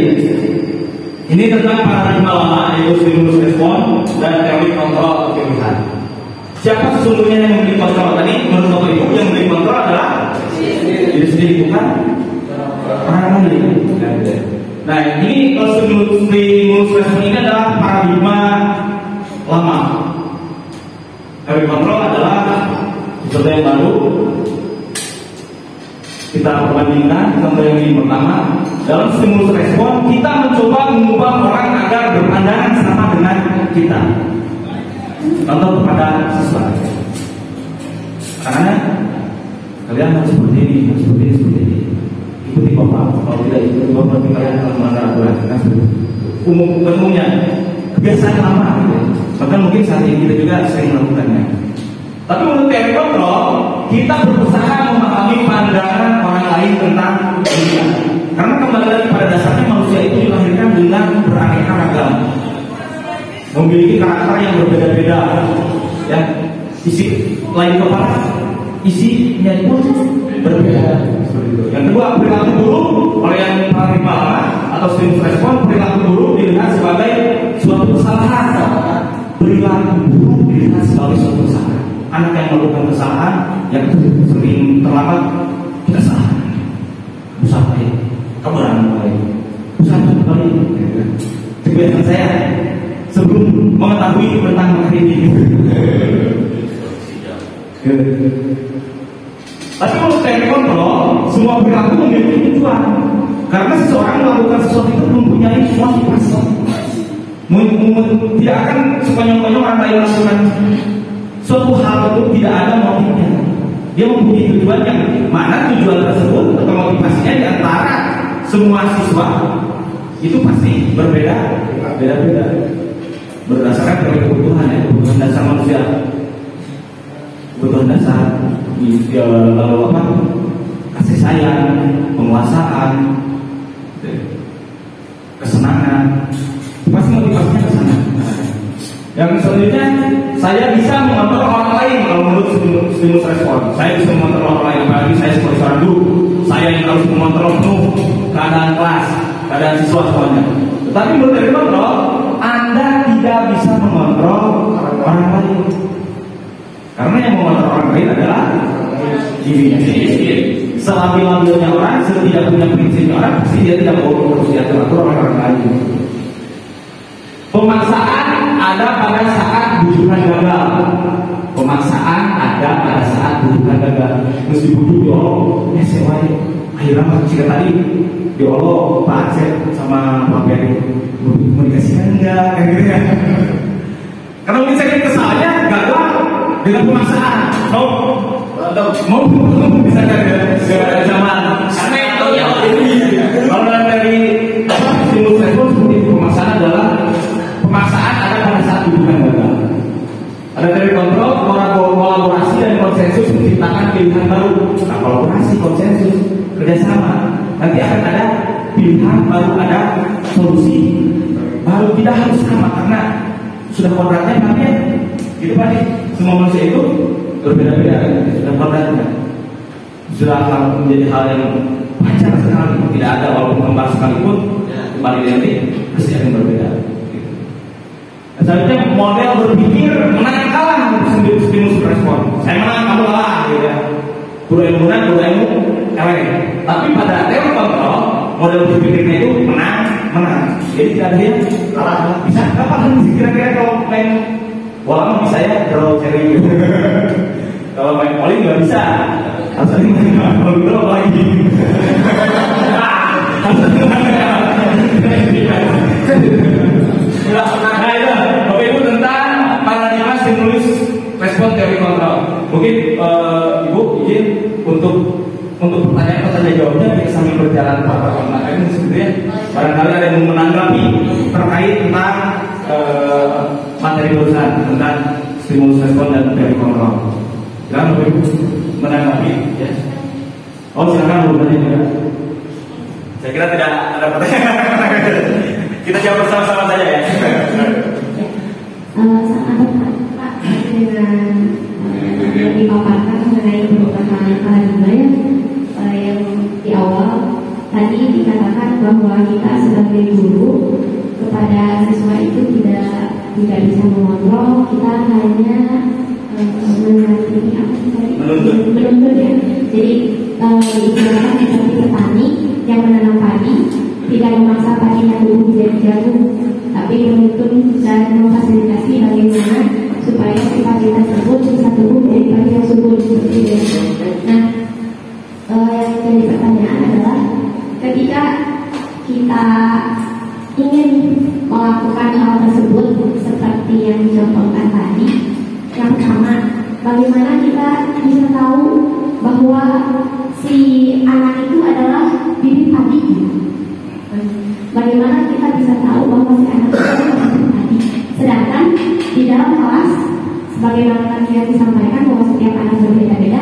S4: Ini tentang paradigma lama yaitu stimulus respon dan teori kontrol pilihan. Siapa sesungguhnya yang memiliki kontrol tadi? Menurut Bapak Ibu yang memiliki kontrol adalah diri sendiri, bukan orang lain. Nah ini kalau stimulus respon ini adalah paradigma lama. Teori kontrol adalah sesuatu yang baru. Kita perbandingkan contoh yang ini pertama. Dalam stimulus respon kita mencoba mengubah orang agar berpandangan sama dengan kita. Contoh kepada siswa. Karena kalian harus seperti ini, harus seperti ini, seperti ini. Ikuti Bapak. Kalau tidak ikuti Bapak, berarti kalian akan melanggar aturan. Umumnya kebiasaan lama. Gitu. Bahkan mungkin saat ini kita juga sering melakukannya. Tapi menurut teori kontrol, kita berusaha memahami pandangan orang lain tentang dunia. Karena kembali lagi pada dasarnya manusia itu dilahirkan dengan beraneka ragam, memiliki karakter yang berbeda-beda. Ya, isi lain kepala, isinya pun berbeda. Yang kedua, perilaku buruk oleh yang paradigma lama atau stimulus respon, perilaku buruk dilihat sebagai suatu kesalahan. Perilaku buruk dilihat sebagai suatu kesalahan. Anak yang melakukan kesalahan yang sering terlambat, kita salah. Usaha baik, kebenaran baik, usaha baik. Kebiasaan saya sebelum mengetahui tentang mengkritik. Tapi kalau teori kontrol, semua perilaku memiliki tujuan. Karena seseorang melakukan sesuatu itu mempunyai motivasi. Tidak akan sekonyong-konyong orang lain melakukan suatu hal itu tidak ada motifnya. Dia mempunyai tujuan yang mana tujuan tersebut atau motivasinya di antara semua siswa itu pasti beda-beda berdasarkan teori kebutuhan, ya, kebutuhan dasar manusia, kebutuhan dasar lalu apa? Kasih sayang, penguasaan, kesenangan, pasti motivasinya ke sana. Yang selanjutnya, saya bisa mengontrol orang lain kalau menurut stimulus respon. Saya bisa mengontrol orang lain, apalagi saya sebagai seorang guru. Saya yang harus mengontrol penuh keadaan kelas, keadaan siswa semuanya. Tetapi menurut teori kontrol, Anda tidak bisa mengontrol orang lain. Karena yang mengontrol orang lain adalah dirinya sendiri. selabil-labilnya orang, tidak punya prinsipnya orang, pasti dia tidak mau terus diatur-atur oleh orang lain. Pemaksaan ada pada saat bujukan gagal. Pemaksaan ada pada saat bujukan gagal. Terus dibujuk ya Allah, sewa ya. Akhirnya jika tadi ya Allah, Pak Aceh sama Pak Ferry mau dikasihkan enggak? Kayak gitu ya. Karena mungkin saya kesalnya gagal dengan pemaksaan. Mau bisa ke zaman. Karena itu ya. Kalau dari stimulus respon seperti pemaksaan adalah pemaksaan ada pada saat bujukan gagal. Ada dari kontrol, kolaborasi dan konsensus menciptakan pilihan baru. Nah, kolaborasi, konsensus, kerjasama, nanti akan ada pilihan baru, ada solusi baru. Tidak harus sama karena sudah kodratnya Pak ya. Gitu Pak ya. Semua manusia itu berbeda-beda, sudah kodratnya. Sudah akan menjadi hal yang wajar sekali. Tidak ada walaupun kembar sekalipun kembali identik pasti akan berbeda. Selanjutnya model berpikir menang kalah stimulus respon. Saya menang, kamu kalah, gitu ya. Guru yang menang, guru yang kalah. Tapi pada teori kontrol, model berpikirnya itu menang. Jadi tidak ada yang kalah. Bisa kapan sih kira-kira kalau main bola bisa ya draw seri gitu. Kalau main volley nggak bisa. Harus main volley dulu lagi. Nah itu, Bapak Ibu tentang paradigma stimulus respon teori kontrol. Mungkin Ibu izin untuk pertanyaan jawabnya kita sambil berjalan Pak ini sebenarnya barangkali ada yang menanggapi terkait tentang materi barusan tentang stimulus respon dan teori kontrol. Silakan Bapak Ibu menanggapi ya. Oh silakan Bu bertanya. Saya kira tidak ada pertanyaan. Kita jawab bersama-sama saja ya.
S1: Sangat Pak dengan yang dipaparkan mengenai perubahan paradigma yang di awal tadi dikatakan bahwa kita sebagai guru kepada siswa itu tidak bisa mengontrol, kita hanya menuntut ya. Jadi istilahnya seperti petani yang menanam padi tidak memaksa padinya tumbuh menjadi jagung, tapi menuntun dan memfasilitasi bagaimana supaya si padi tersebut bisa tumbuh menjadi padi yang subur seperti itu. Nah, yang jadi pertanyaan adalah ketika kita ingin melakukan hal tersebut seperti yang dicontohkan tadi, yang pertama, bagaimana kita bisa tahu bahwa si anak itu adalah bibit padi? Bagaimana kita bisa tahu bahwa si anak itu adalah bibit padi? Sedangkan di dalam kelas, sebagaimana tadi yang disampaikan bahwa setiap anak berbeda-beda,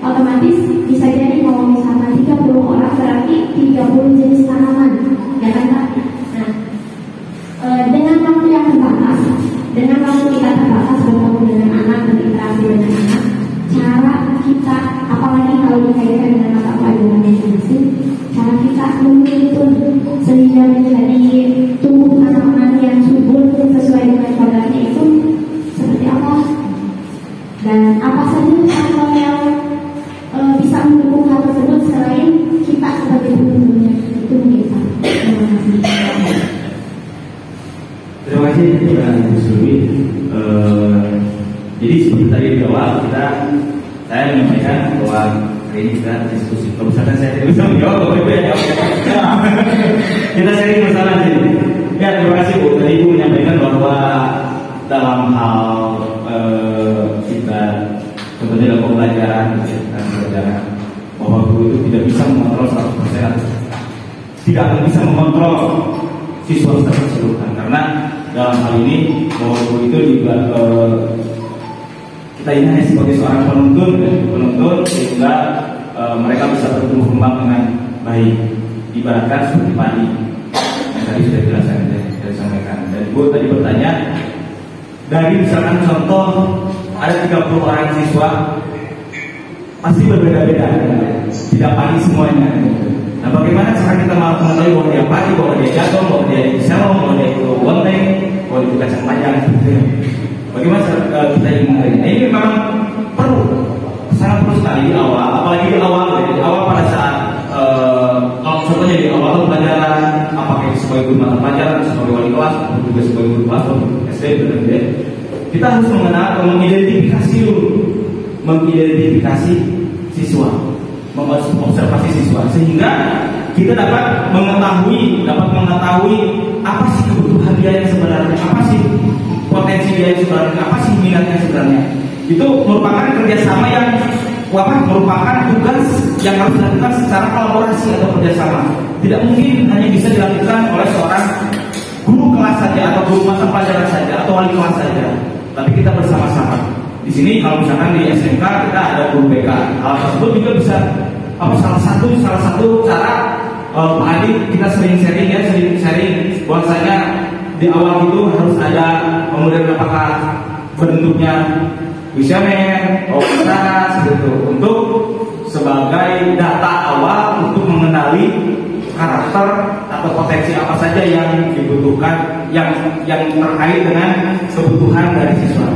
S1: otomatis bisa jadi kalau misalkan 30 orang berarti 30 jenis tanaman, ya kan Pak? Nah, dengan waktu yang terbatas, dengan waktu kita terbatas bertemu dengan anak, berinteraksi dengan anak, cara kita, apalagi kalau dikaitkan dengan mata pelajaran masing-masing, cara kita menuntun sehingga menjadi tumbuh tanaman yang subur sesuai dengan kodratnya itu seperti apa? Dan apa saja faktor yang bisa mendukung hal tersebut selain kita sebagai penuntunnya? Itu mungkin Pak. Terima kasih.
S4: Terima kasih Ibu Suri. Jadi seperti tadi di awal saya menyampaikan bahwa hari ini kita diskusi. Kalau misalnya saya tidak bisa menjawab, Bapak ya. Kita sharing bersama sih. Ya terima kasih Bu. Tadi Ibu menyampaikan bahwa dalam hal kita tentunya dalam pembelajaran, bahwa guru itu tidak bisa mengontrol 100%, tidak akan bisa mengontrol siswa secara keseluruhan karena dalam hal ini bahwa guru itu juga kita ini hanya sebagai seorang penuntun sehingga mereka bisa bertumbuh kembang dengan baik, ibaratkan seperti padi yang tadi sudah disampaikan. Dan Ibu tadi bertanya dari misalkan contoh ada 30 orang siswa pasti berbeda-beda, tidak padi semuanya. Nah bagaimana cara kita mengetahui bahwa dia padi, bahwa dia jagung, bahwa dia selong, bahwa dia itu wonteng, bahwa dia itu kacang panjang gitu. Bagaimana kita ingin mengetahui? Nah, ini memang sangat perlu sekali di awal, apalagi di awal pada saat kita harus mengidentifikasi siswa, mengobservasi siswa, sehingga kita dapat mengetahui apa sih kebutuhan dia yang sebenarnya, apa sih potensi dia yang sebenarnya, apa sih minatnya sebenarnya. Itu merupakan kerjasama yang merupakan tugas yang harus dilakukan secara kolaborasi atau kerjasama. Tidak mungkin hanya bisa dilakukan oleh seorang guru kelas saja atau guru mata pelajaran saja atau wali kelas saja, tapi kita bersama-sama. Di sini kalau misalkan di SMK kita ada guru BK, hal tersebut juga bisa salah satu cara Pak Adi kita sering sharing bahwasanya di awal itu harus ada, kemudian apakah bentuknya kuesioner, wawancara seperti itu, untuk sebagai data awal untuk mengenali karakter atau potensi apa saja yang dibutuhkan, yang terkait dengan kebutuhan dari siswa.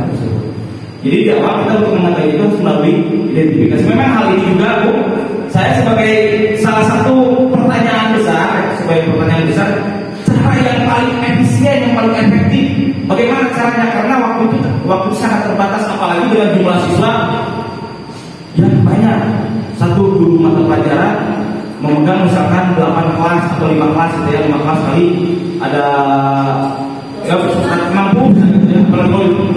S4: Jadi di awal kita untuk mengetahui itu harus melalui identifikasi. Memang hal ini juga, Bu, saya sebagai salah satu pertanyaan besar, cara yang paling efisien, yang paling efektif, bagaimana caranya? Karena waktu sangat terbatas, apalagi dengan jumlah siswa yang banyak. Satu guru mata pelajaran memegang misalkan 8 kelas atau 5 kelas, gitu ya, 5 kelas kali ada ya mampu ya, kalau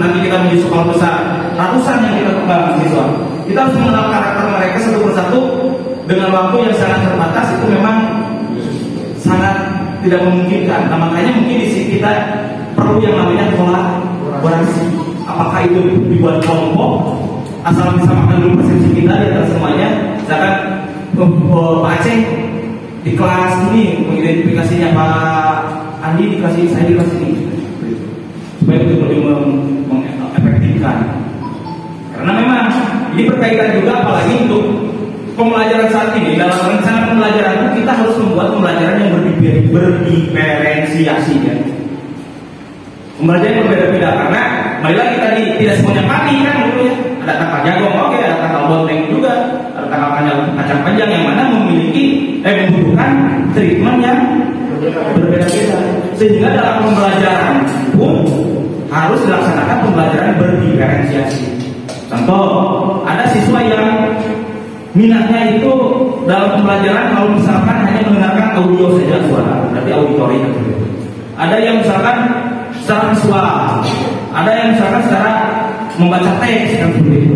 S4: nanti kita menjadi sekolah besar, ratusan yang kita pegang siswa. Kita harus mengenal karakter mereka satu persatu dengan waktu yang sangat terbatas, itu memang sangat tidak memungkinkan. Nah, makanya mungkin di sini kita perlu yang namanya kolaborasi. Apakah itu dibuat kelompok, asal bisa makan dulu persepsi kita di antara semuanya. Misalkan Pak Aceh di kelas ini mengidentifikasinya, Pak Andi dikasih, saya di kelas ini, supaya itu lebih mengefektifkan. Karena memang ini berkaitan juga, apalagi untuk pembelajaran saat ini. Dalam rencana pembelajaran itu kita harus membuat pembelajaran yang berdiferensiasi ya. Pembelajaran yang berbeda-beda, karena kembali lagi tadi tidak semuanya padi kan dulu ya. Ada kakak jagung, oke, ada kakak bonteng juga, ada kakak kacang panjang yang mana membutuhkan treatment yang berbeda-beda. Sehingga dalam pembelajaran pun harus dilaksanakan pembelajaran berdiferensiasi. Contoh, ada siswa yang minatnya itu dalam pembelajaran kalau misalkan hanya mendengarkan audio saja suara, berarti auditori. Ada yang misalkan secara visual, ada yang misalkan secara membaca teks dan seperti itu.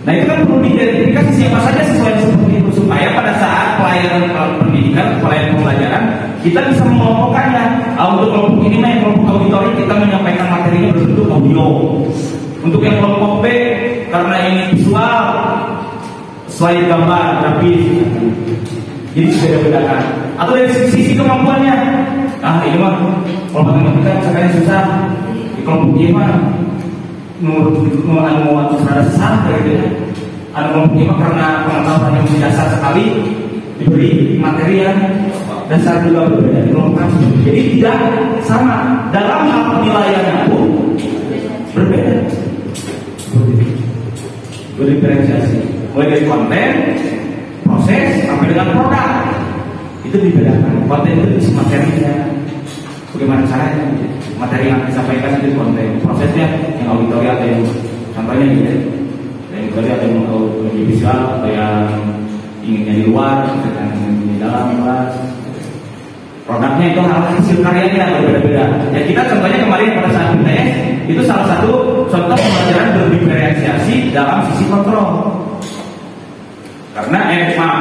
S4: Nah, itu kan perlu diidentifikasi siapa saja siswa yang seperti itu, supaya pada saat pelayanan pendidikan, pelayanan pembelajaran, kita bisa mengelompokkannya. Untuk kelompok ini, yang kelompok auditori, kita menyampaikan materinya berbentuk audio. Untuk yang kelompok B, karena ini visual, slide gambar, grafis, jadi beda-bedakan. Atau dari sisi kemampuannya, ini mah kalau matematika misalkan susah, di kelompok Y mah mau serada sesat gitu ya. Ada kelompok Y mah karena pengetahuan yang dasar sekali, diberi materi yang dasar juga berbeda di kelompok. Jadi tidak sama dalam hal penilaiannya pun berbeda. Berdiferensiasi, mulai dari konten, proses, sampai dengan produk, itu dibedakan. Konten itu isi materinya, bagaimana caranya, materi yang disampaikan itu konten, prosesnya yang auditori atau yang contohnya gitu, yang auditori atau yang lebih visual atau yang inginnya di luar, dengan di dalam kelas. Produknya itu hasil karyanya berbeda-beda. Ya kita contohnya kemarin pada saat PTS itu salah satu contoh pembelajaran berdiferensiasi dalam sisi kontrol. Karena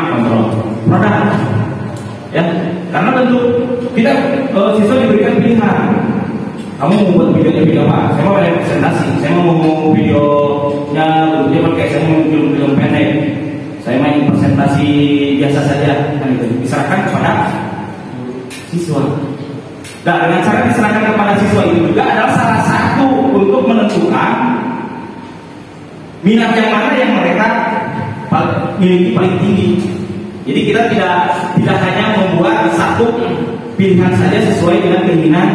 S4: kontrol produk, ya. Karena tentu kita siswa diberikan pilihan. Kamu mau buat video apa? Saya mau ada presentasi. Saya mau videonya bentuknya pakai, saya mau film pendek. Saya main presentasi biasa saja, kan itu diserahkan kepada siswa. Dan dengan cara diserahkan kepada siswa itu juga adalah salah satu untuk menentukan minat yang mana yang mereka miliki paling tinggi. Jadi kita tidak hanya membuat satu pilihan saja sesuai dengan keinginan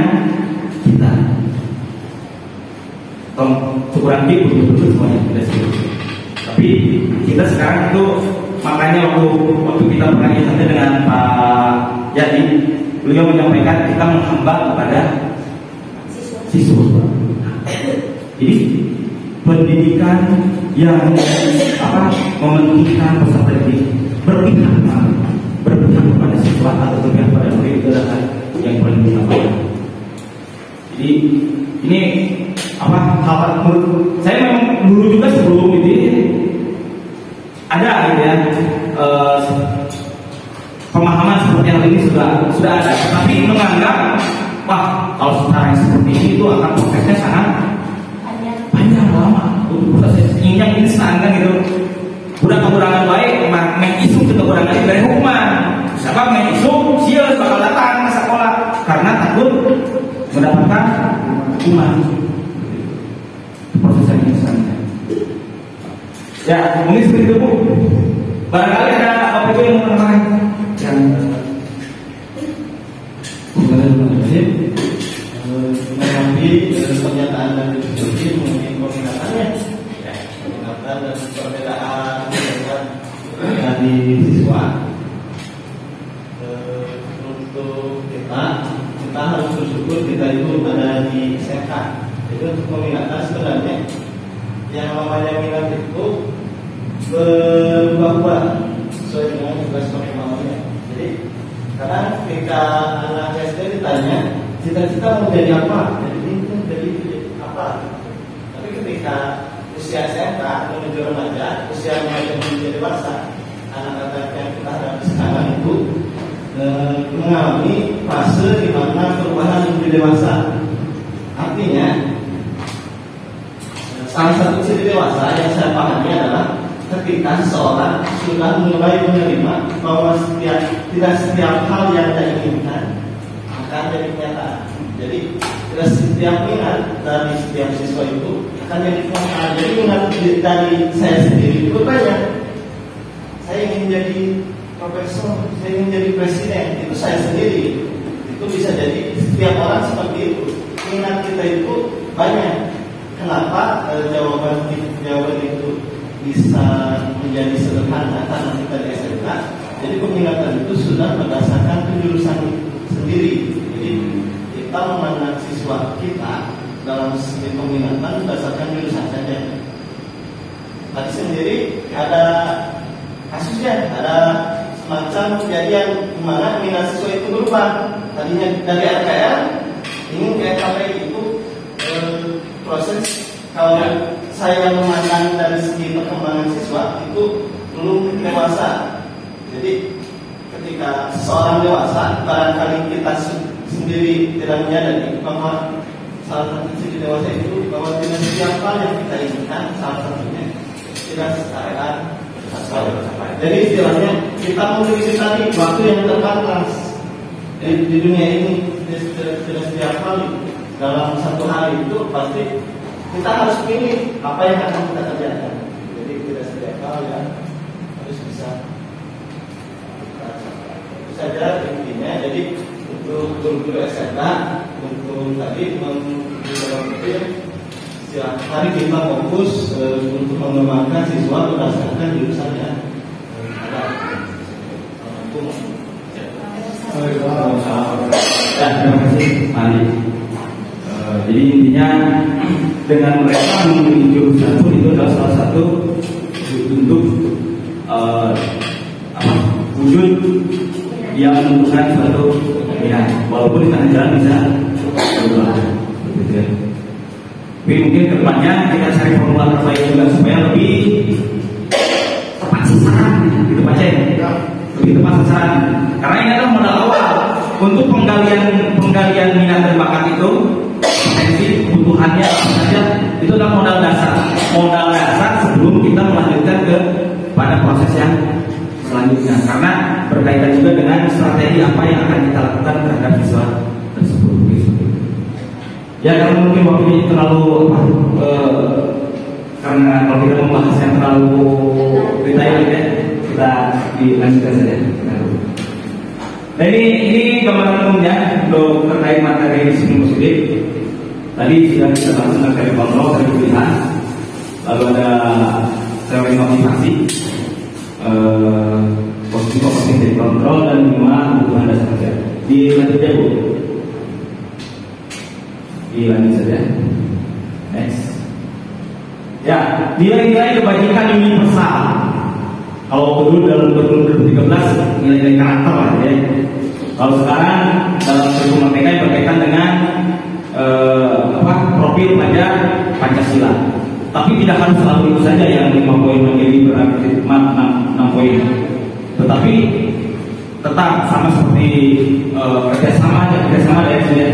S4: kita. Syukuran kita betul-betul semuanya tidak seperti. Tapi kita sekarang itu makanya waktu kita pernah diskusi dengan Pak Jadi, beliau menyampaikan kita menghamba kepada siswa. Jadi pendidikan yang mementingkan peserta didik berpihak kepada siswa atau berpihak pada murid itu adalah yang paling dilakukan. Jadi ini hal menurut saya memang dulu juga sebelum ini ada gitu ya, pemahaman seperti hal ini sudah ada, tapi menganggap kalau sekarang seperti ini itu akan prosesnya sangat panjang lama untuk proses yang instan kan gitu. Udah kekurangan baik, main isu kekurangan itu dari hukuman. Sebab main isu siapa bakal datang ke sekolah karena takut mendapatkan hukuman. Proses yang instan. Ya, mungkin seperti itu Bu. Barangkali ada apa itu yang mau menambahkan?
S6: Mengambil pernyataan dari diskusi mengenai peminatannya, peminatan dan perbedaan dari siswa. Untuk kita harus bersyukur kita itu ada di SMK. Jadi untuk peminatan sebenarnya yang namanya minat itu berubah-ubah sesuai dengan tugas pengetahuannya. Jadi kadang ketika anak SD ditanya cita-cita mau jadi apa, jadi apa. Tapi ketika usia SMK menuju remaja, usia remaja menuju dewasa, anak-anak yang kita hadapi sekarang itu mengalami fase di mana perubahan menuju dewasa. Artinya salah satu ciri dewasa yang saya pahami adalah ketika seseorang sudah mulai menerima bahwa tidak setiap hal yang dia inginkan akan jadi kenyataan. Jadi tidak setiap minat dari setiap siswa itu akan jadi kenyataan. Jadi minat dari saya sendiri itu banyak. Saya ingin jadi profesor, saya ingin jadi presiden, itu saya sendiri. Itu bisa jadi setiap orang seperti itu. Minat kita itu banyak. Kenapa jawaban itu bisa menjadi sederhana karena kita di SMK. Jadi peminatan itu sudah berdasarkan penjurusan sendiri. Jadi kita memandang siswa kita dalam segi peminatan berdasarkan jurusan saja. Tadi sendiri ada kasusnya, ada semacam kejadian di mana minat siswa itu berubah. Tadinya dari RKL ingin ke KPI itu proses. Kalau saya memandang dari segi perkembangan siswa itu belum dewasa. Jadi ketika seseorang dewasa, barangkali kita sendiri tidak menyadari bahwa salah satu ciri dewasa itu bahwa tidak setiap hal yang kita inginkan, salah satunya tidak secara tercapai. Jadi istilahnya kita memiliki tadi waktu yang terbatas di dunia ini. Tidak setiap hal dalam satu hari itu pasti kita harus pilih apa yang akan kita kerjakan. Jadi tidak setiap hal yang harus bisa kita capai. Itu saja intinya. Jadi untuk guru-guru SMK, untuk tadi mari kita fokus untuk mengembangkan siswa berdasarkan jurusan yang ada.
S4: Terima kasih Mari. Jadi intinya dengan mereka memiliki jurusan pun itu adalah salah satu bentuk wujud yang menentukan suatu minat, walaupun di tengah jalan bisa berubah. Tapi mungkin kedepannya kita cari formula terbaik juga supaya lebih tepat sasaran, gitu Pak Cek. Lebih tepat sasaran. Karena ini adalah modal awal untuk penggalian minat dan bakat itu. Potensi kebutuhannya apa saja itu adalah modal dasar sebelum kita melanjutkan ke pada proses yang selanjutnya, karena berkaitan juga dengan strategi apa yang akan kita lakukan terhadap siswa tersebut. Ya, karena mungkin waktu ini terlalu karena kalau kita membahas yang terlalu detail ya, kita dilanjutkan saja. Nah ini gambaran umumnya untuk terkait materi disiplin positif. Tadi sudah kita bahas tentang teori kontrol, teori pilihan, lalu ada teori motivasi, posisi dari kontrol, dan 5 kebutuhan dasar kerja. Dilanjut ya Bu. Dilanjut saja. Next. nilai-nilai kebajikan universal. Kalau dulu dalam 2013 nilai-nilai karakter lah ya. Kalau sekarang dalam kurikulum merdeka berkaitan dengan profil pada Pancasila. Tapi tidak harus selalu itu saja yang 5 poin menjadi berarti 6 poin. Tetapi tetap sama seperti kerjasama dari sini.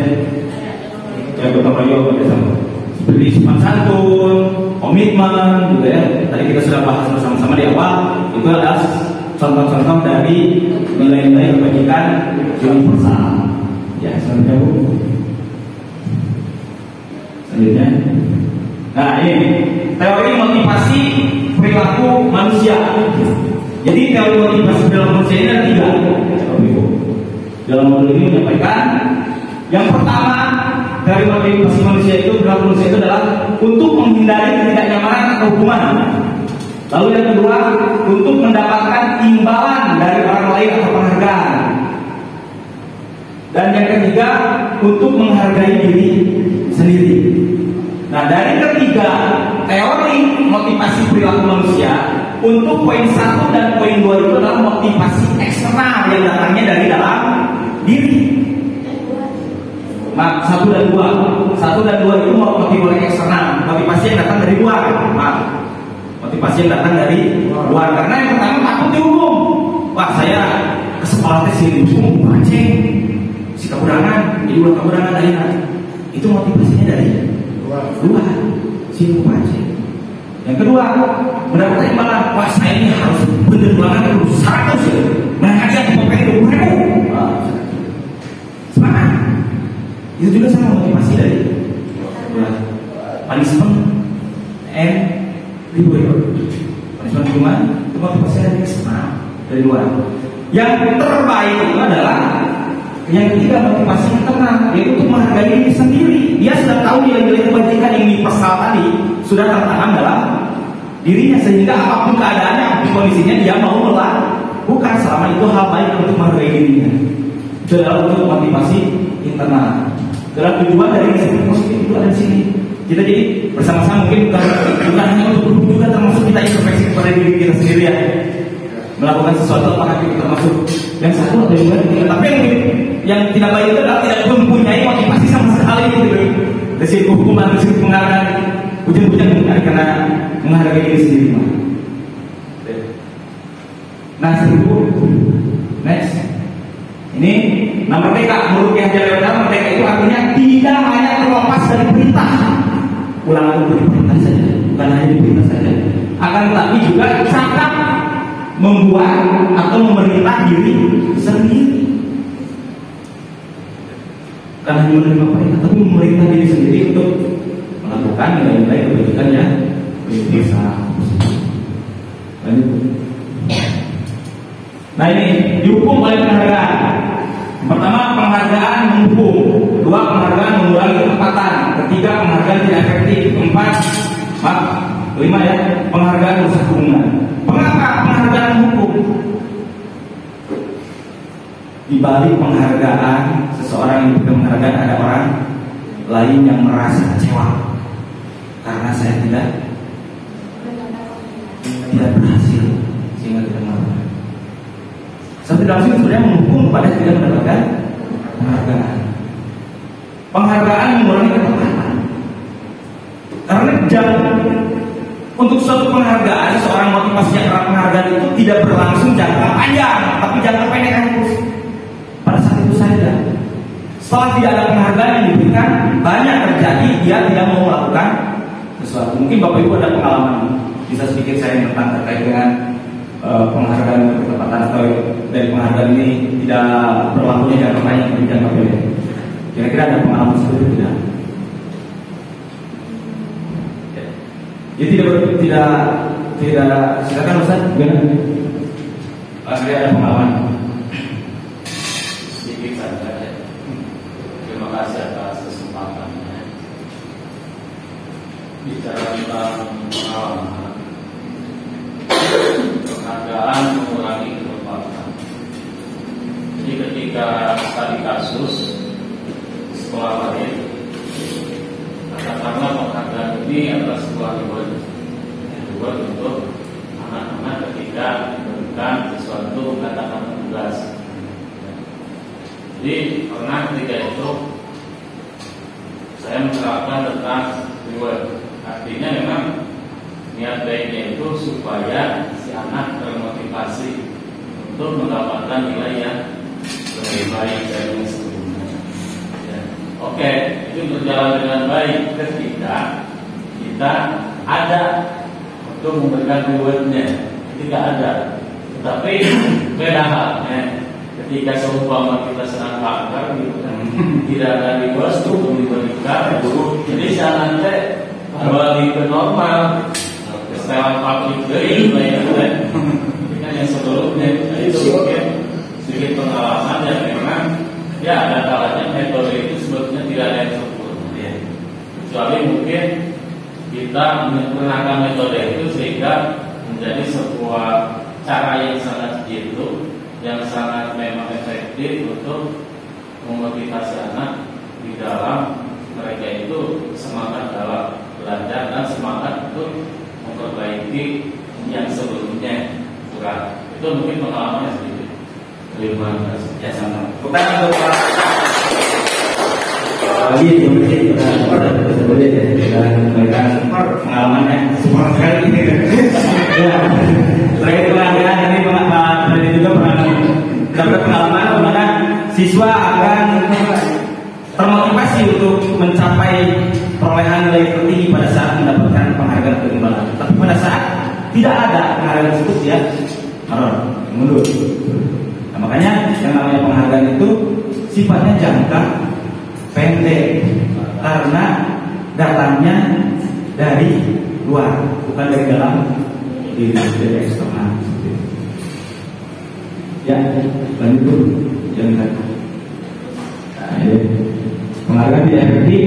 S4: Ya gotong royong kerjasama. Seperti sopan santun, komitmen, gitu ya. Tadi kita sudah bahas bersama-sama di awal. Itu adalah contoh-contoh dari nilai-nilai kebajikan universal. Ya, selanjutnya Bu. Selanjutnya. Nah, ini teori motivasi perilaku manusia. Jadi teori motivasi perilaku manusia ini ada 3. Dalam modul ini menyampaikan yang pertama, dari motivasi manusia itu perilaku manusia itu adalah untuk menghindari ketidaknyamanan atau hukuman. Lalu yang kedua, untuk mendapatkan imbalan dari orang lain atau penghargaan. Dan yang ketiga, untuk menghargai diri sendiri. Nah, dari ketiga teori motivasi perilaku manusia, untuk poin 1 dan poin 2 itu adalah motivasi eksternal yang datangnya dari dalam diri. 1 dan 2 itu motivasi eksternal, motivasi yang datang dari luar. Motivasi yang datang dari luar. Karena yang pertama takut dihukum. Wah, saya ke sekolah sini pancing, si kekurangan, jadi ulah kekurangan lainnya. Itu motivasinya dari luar, si pancing. Yang kedua, mendapatkan imbalan. Wah, saya ini harus bener banget harus 100 ya. Mereka yang pokoknya 20.000. Semangat. Itu juga sama motivasi dari punishment and reward. Punishment cuma itu motivasi dari eksternal, dari luar. Yang terbaik itu adalah yang ketiga, motivasi internal, yaitu untuk menghargai diri sendiri. Dia sudah tahu nilai-nilai kebajikan yang universal tadi sudah tertanam dalam dirinya, sehingga apapun keadaannya, apapun kondisinya, dia mau melakukan selama itu hal baik untuk menghargai dirinya. Itu adalah untuk motivasi internal. Dalam tujuan dari disiplin positif itu ada di sini. Kita jadi bersama-sama mungkin bukan hanya untuk juga termasuk kita introspeksi kepada diri kita sendiri ya. Melakukan sesuatu apakah kita termasuk yang satu atau yang lain. Tapi yang tidak baik itu adalah tidak mempunyai motivasi sama sekali gitu. Risiko hukuman, risiko penghargaan, hujan-hujan karena menghargai diri sendiri. Nah, next. Ini merdeka, menurut yang Jawa merdeka itu artinya tidak hanya terlepas dari perintah. Ulangan itu perintah saja, bukan hanya perintah saja. Akan tetapi juga cakap membuat atau memerintah diri sendiri. Bukan hanya menerima perintah, tapi memerintah diri sendiri untuk melakukan nilai-nilai kebajikan yang bisa. Lanjut. Nah, ini dihukum oleh penghargaan. Pertama, penghargaan menghukum. 2, penghargaan mengurangi ketepatan. 3, penghargaan tidak efektif. 4, 5 ya, penghargaan rusak hubungan. Mengapa penghargaan menghukum? Di balik penghargaan, seseorang yang diberikan penghargaan ada orang lain yang merasa kecewa karena saya tidak berhasil sehingga tidak mendapatkan. Satu dalam sini sebenarnya menghukum pada tidak mendapatkan penghargaan. Penghargaan mengurangi ketepatan. Karena untuk suatu penghargaan, seorang motivasinya karena penghargaan itu tidak berlangsung jangka panjang, tapi jangka pendek terus. Pada saat itu saja. Setelah tidak ada penghargaan yang diberikan, banyak terjadi dia tidak mau melakukan sesuatu. Mungkin Bapak Ibu ada pengalaman, bisa sedikit saya tentang terkait dengan penghargaan ketepatan atau dari penghargaan ini tidak berlakunya jangka panjang tapi jangka pendek. Kira-kira ada pengalaman seperti itu tidak? Ya tidak silakan Ustaz, gimana? Saya ada pengalaman sedikit saja. Terima kasih atas kesempatannya. Bicara tentang pengalaman, penghargaan mengurangi ketepatan. Jadi ketika tadi kasus sekolah lain, katakanlah penghargaan ini adalah sebuah reward. tugas. Jadi pernah ketika itu saya menerapkan tentang reward. Artinya memang niat baiknya itu supaya si anak termotivasi untuk mendapatkan nilai yang lebih baik dari yang sebelumnya. Ya. Oke, itu berjalan dengan baik ketika kita ada untuk memberikan rewardnya. Ketika ada, tetapi beda halnya ketika seumpama kita sedang kanker gitu kan, tidak ada reward untuk diberikan. Jadi jangan nanti kembali ke normal, setelan publik dari lain-lain. Kan yang sebelumnya itu mungkin sedikit pengalaman yang memang ya ada kalanya metode itu sebetulnya tidak ada yang sempurna ya. Kecuali mungkin kita menggunakan metode itu sehingga menjadi sebuah cara yang sangat jitu, yang sangat memang efektif untuk memotivasi anak di dalam mereka itu semangat dalam belajar dan semangat untuk memperbaiki yang sebelumnya kurang. Itu mungkin pengalamannya sedikit. Terima kasih. Ya sama.
S5: Bukan untuk lagi yang mesti kita boleh dan memberikan pengalamannya semua sekali. Ya, selain pelanggan ini tadi juga pernah dapat pengalaman di mana siswa akan termotivasi untuk mencapai perolehan nilai tertinggi pada saat mendapatkan penghargaan keimbangan. Tapi pada saat tidak ada penghargaan tersebut ya mundur. Nah, makanya yang namanya penghargaan itu sifatnya jangka pendek karena datangnya dari luar, bukan dari dalam diri, dari eksternal. Ya, lanjut yang tadi. Penghargaan tidak efektif,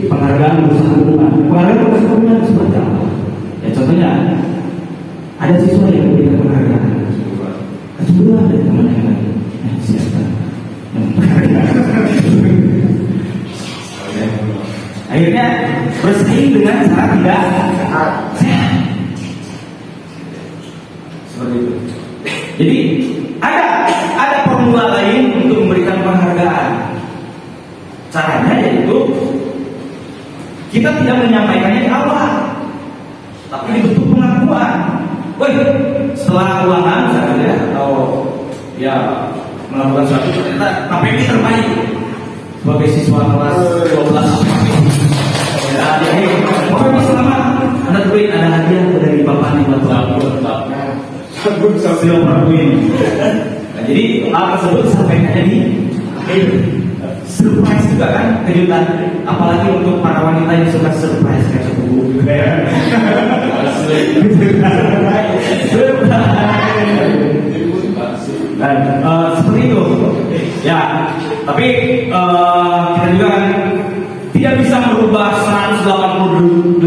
S5: penghargaan berusaha hubungan. Penghargaan berusaha hubungan seperti apa? Ya contohnya ada siswa yang memberikan penghargaan. Kedua ada teman yang lain. Siapa? Akhirnya bersaing dengan cara tidak sehat. Seperti itu. Jadi ada formula lain untuk memberikan penghargaan. Caranya yaitu kita tidak menyampaikannya di awal, tapi dibentuk pengakuan. Woi, setelah ulangan misalnya atau ya melakukan suatu ternyata KPI terbaik sebagai siswa kelas 12 ya, KPI selamat, Anda terbaik, ada hadiah dari Bapak nih buat Nah, jadi hal tersebut disampaikannya di surprise juga kan, kejutan, apalagi untuk para wanita yang suka surprise kayak sepupu gitu ya. Dan seperti itu ya, tapi kita juga kan tidak bisa merubah 188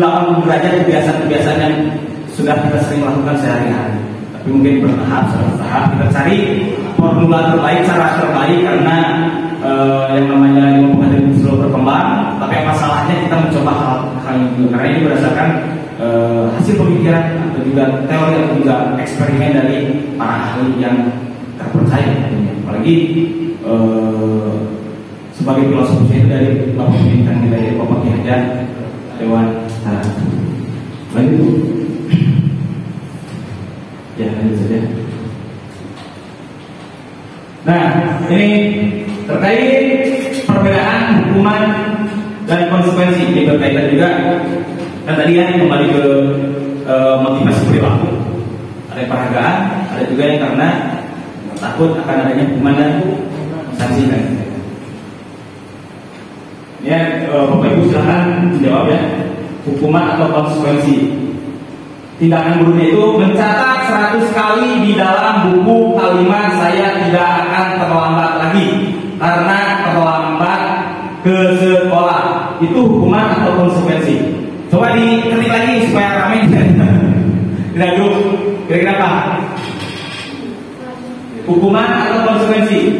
S5: derajat kebiasaan-kebiasaan yang sudah kita sering lakukan sehari-hari. Tapi mungkin bertahap kita cari formula terbaik, cara terbaik, karena yang namanya ilmu pengetahuan itu selalu berkembang. Tapi masalahnya kita mencoba hal itu karena ini berdasarkan hasil pemikiran atau juga teori atau juga eksperimen dari para ahli yang terpercaya tentunya. Apalagi sebagai filosofnya itu dari Bapak Pemimpin dari Bapak Ki Hajar Dewan Sarana. Lanjut. Ya, lanjut saja. Nah, ini terkait perbedaan hukuman dan konsekuensi. Ini berkaitan juga kan tadi ya, kembali ke motivasi perilaku. Ada penghargaan, ada juga yang karena takut akan adanya hukuman dan sanksi kan. Ya, Bapak Ibu silahkan menjawab ya. Hukuman atau konsekuensi. Tindakan gurunya itu mencatat 100 kali di dalam buku kalimat saya tidak akan terlambat lagi karena terlambat ke sekolah. Itu hukuman atau konsekuensi? Coba diketik lagi supaya ramai. Tidak dulu. Kira-kira apa? Hukuman atau konsekuensi?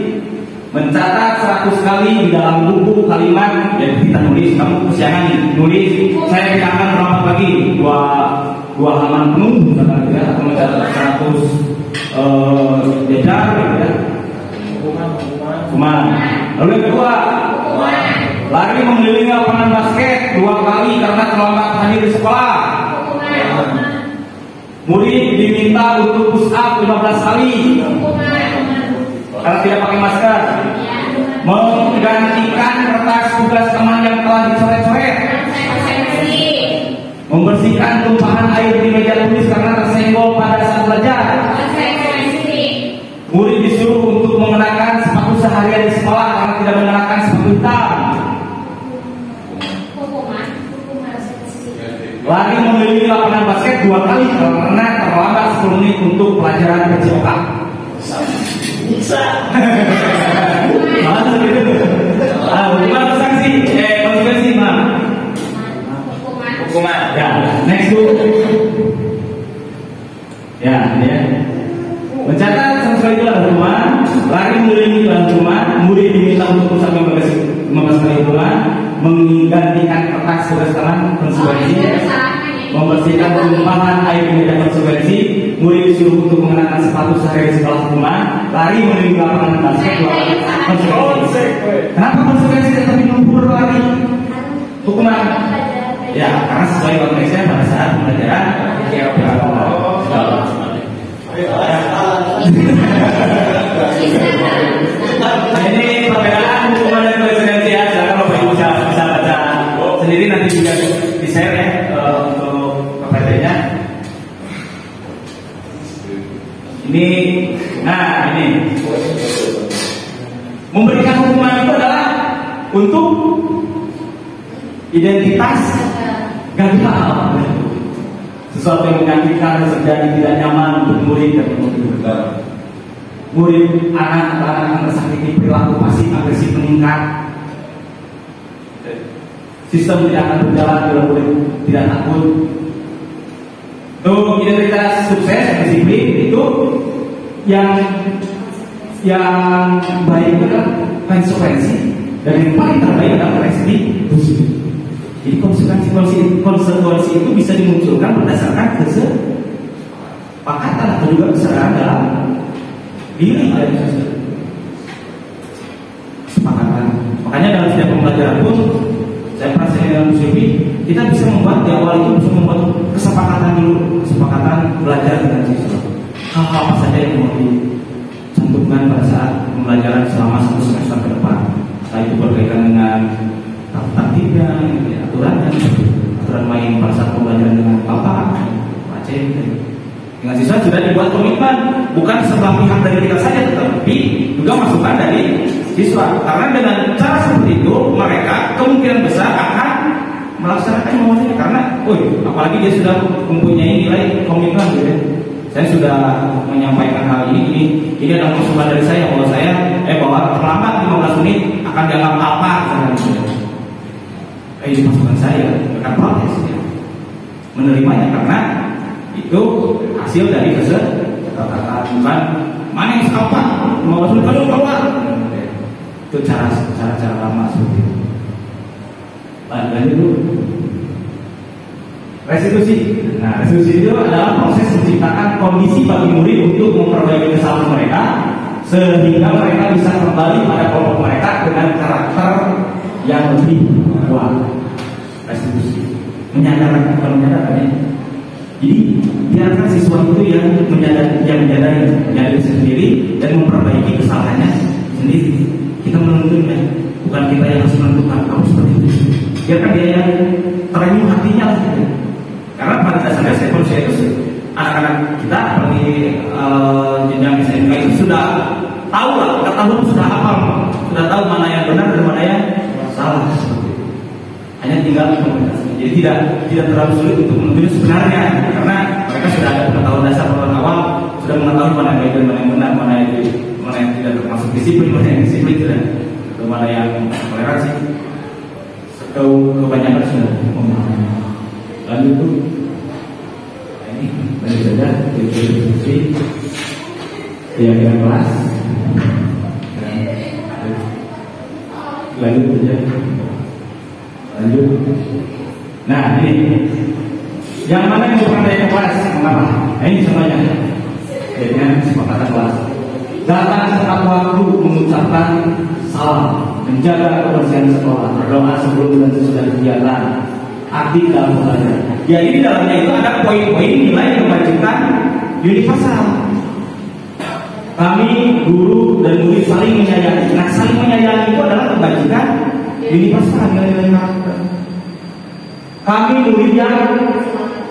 S5: Mencatat 100 kali di dalam buku kalimat. Jadi kita nulis, kamu kesiangan nih, nulis saya tidak akan terlambat lagi dua halaman penuh misalkan ya, atau mencatat 100 jejar ya.
S3: Lalu yang kedua, lari mengelilingi lapangan basket 2 kali karena terlambat hadir di sekolah. Murid diminta untuk push up 15 kali karena tidak pakai masker. Menggantikan kertas tugas teman yang telah dicoret-coret. Membersihkan tumpahan air di meja tulis karena tersenggol pada saat belajar. Murid disuruh untuk mengenakan sepatu seharian di sekolah karena tidak mengenakan sepatu hitam. Lari mengelilingi lapangan basket 2 kali karena terlambat 10 menit untuk pelajaran PJOK.
S6: Bisa.
S3: Malah gitu. Hukuman sanksi, konsekuensi mana? Hukuman. Ya, next dulu. Ya, ini ya. Mencatat sama sekali itu adalah hukuman. Lari mengelilingi dalam hukuman. Murid diminta untuk pusat 15 kali hukuman. Menggantikan kertas tugas teman konsekuensi. Membersihkan tumpahan air di meja konsekuensi. Murid disuruh untuk mengenakan sepatu sehari di sekolah hukuman. Lari mengelilingi lapangan basket 2 kali konsekuensi. Kenapa konsekuensi tapi lumpur lagi? Hukuman. Ya, karena sesuai konteksnya pada saat pembelajaran ini perbedaan hukuman dan konsekuensi ya. Silakan Bapak Ibu bisa baca sendiri, nanti juga di share ya untuk PPT-nya. Ini, nah ini memberikan hukuman itu adalah untuk identitas gagal, sesuatu yang menyakitkan terjadi tidak nyaman untuk murid dan murid. Murid anak yang tersakiti perilaku pasif agresif meningkat. Sistem tidak akan berjalan bila murid tidak takut. Untuk identitas sukses dan disiplin itu yang baik itu adalah konsekuensi, dan yang paling terbaik adalah restitusi. Jadi konsekuensi itu bisa dimunculkan berdasarkan kesepakatan atau juga kesadaran dalam diri dari kesepakatan. Makanya dalam setiap pembelajaran pun saya perhatikan dalam musibah kita bisa membuat di awal itu bisa membuat kesepakatan dulu, kesepakatan belajar dengan siswa. Hal-hal apa saja yang mau dicantumkan pada saat pembelajaran selama 1 semester ke depan. Entah itu berkaitan dengan tertibnya, aturan main pada saat pembelajaran dengan Bapak, Pak C. Dengan siswa sudah dibuat komitmen, bukan sebelah pihak dari kita saja, tetapi juga masukan dari siswa. Karena dengan cara seperti itu mereka kemungkinan besar akan melaksanakan maunya. Karena, apalagi dia sudah mempunyai nilai komitmen, gitu. Saya sudah menyampaikan hal ini adalah masukan dari saya bahwa terlambat 15 menit akan dianggap apa? Ini masukan saya, akan protes ya. Menerimanya karena itu hasil dari kesepakatan, bukan mana yang apa mau masuk keluar. Itu cara lama seperti itu. Lanjut dulu. Restitusi. Nah, restitusi itu adalah proses menciptakan kondisi bagi murid untuk memperbaiki kesalahan mereka sehingga mereka bisa kembali pada kelompok mereka dengan karakter yang lebih kuat. Restitusi menyadarkan jadi biarkan siswa itu yang menyadari sendiri dan memperbaiki kesalahannya sendiri. Kita menuntunnya, bukan kita yang harus menentukan kamu seperti itu. Biarkan dia yang terenyuh hatinya lah gitu. Karena pada dasarnya saya itu anak-anak kita seperti jenjang SMK itu sudah tahu lah, kita tahu sudah hafal, sudah tahu mana yang benar dan mana yang salah. Hanya tinggal implementasi. Jadi tidak terlalu sulit untuk menentukan sebenarnya, karena mereka sudah ada pengetahuan dasar awal, sudah mengetahui mana yang baik dan mana yang benar, mana yang tidak termasuk disiplin, mana yang disiplin dan mana yang toleransi. Kebanyakan sudah memahami. Lanjut tuh, ini lanjut saja diskusi keyakinan kelas. Lanjut saja. Lanjut. Nah ini yang mana yang bukan daya kelas, mengapa? Nah, ini semuanya dengan kesepakatan kelas. Datang tepat waktu mengucapkan salam.
S4: menjaga kebersihan sekolah, berdoa sebelum dan sesudah kegiatan, aktif dalam belajar. Jadi di dalamnya itu ada poin-poin nilai kebajikan universal. Kami guru dan murid saling menyayangi. Nah, saling menyayangi itu adalah kebajikan universal, nilai-nilai karakter. Kami murid yang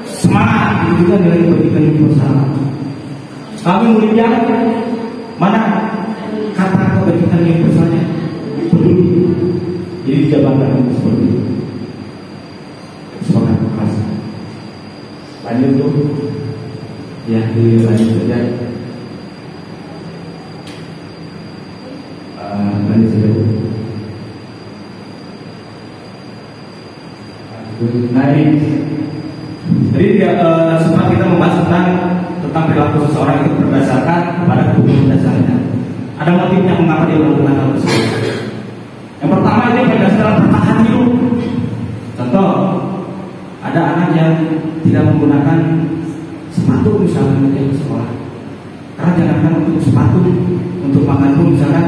S4: semangat, itu juga nilai kebajikan universal. Kami murid yang mana kata kebajikan universalnya? Peduli. Jadi dijabarkan seperti itu. Semangat keras. Lanjut tuh. Ya, lanjut saja. Lanjut saja. Naik. Jadi sempat kita membahas tentang perilaku seseorang itu berdasarkan pada kebutuhan dasarnya. Ada motifnya mengapa dia melakukan hal tersebut. Yang pertama ini berdasarkan bertahan hidup. Contoh, ada anak yang tidak menggunakan sepatu misalnya di sekolah. Karena jangankan untuk sepatu, untuk makan pun misalkan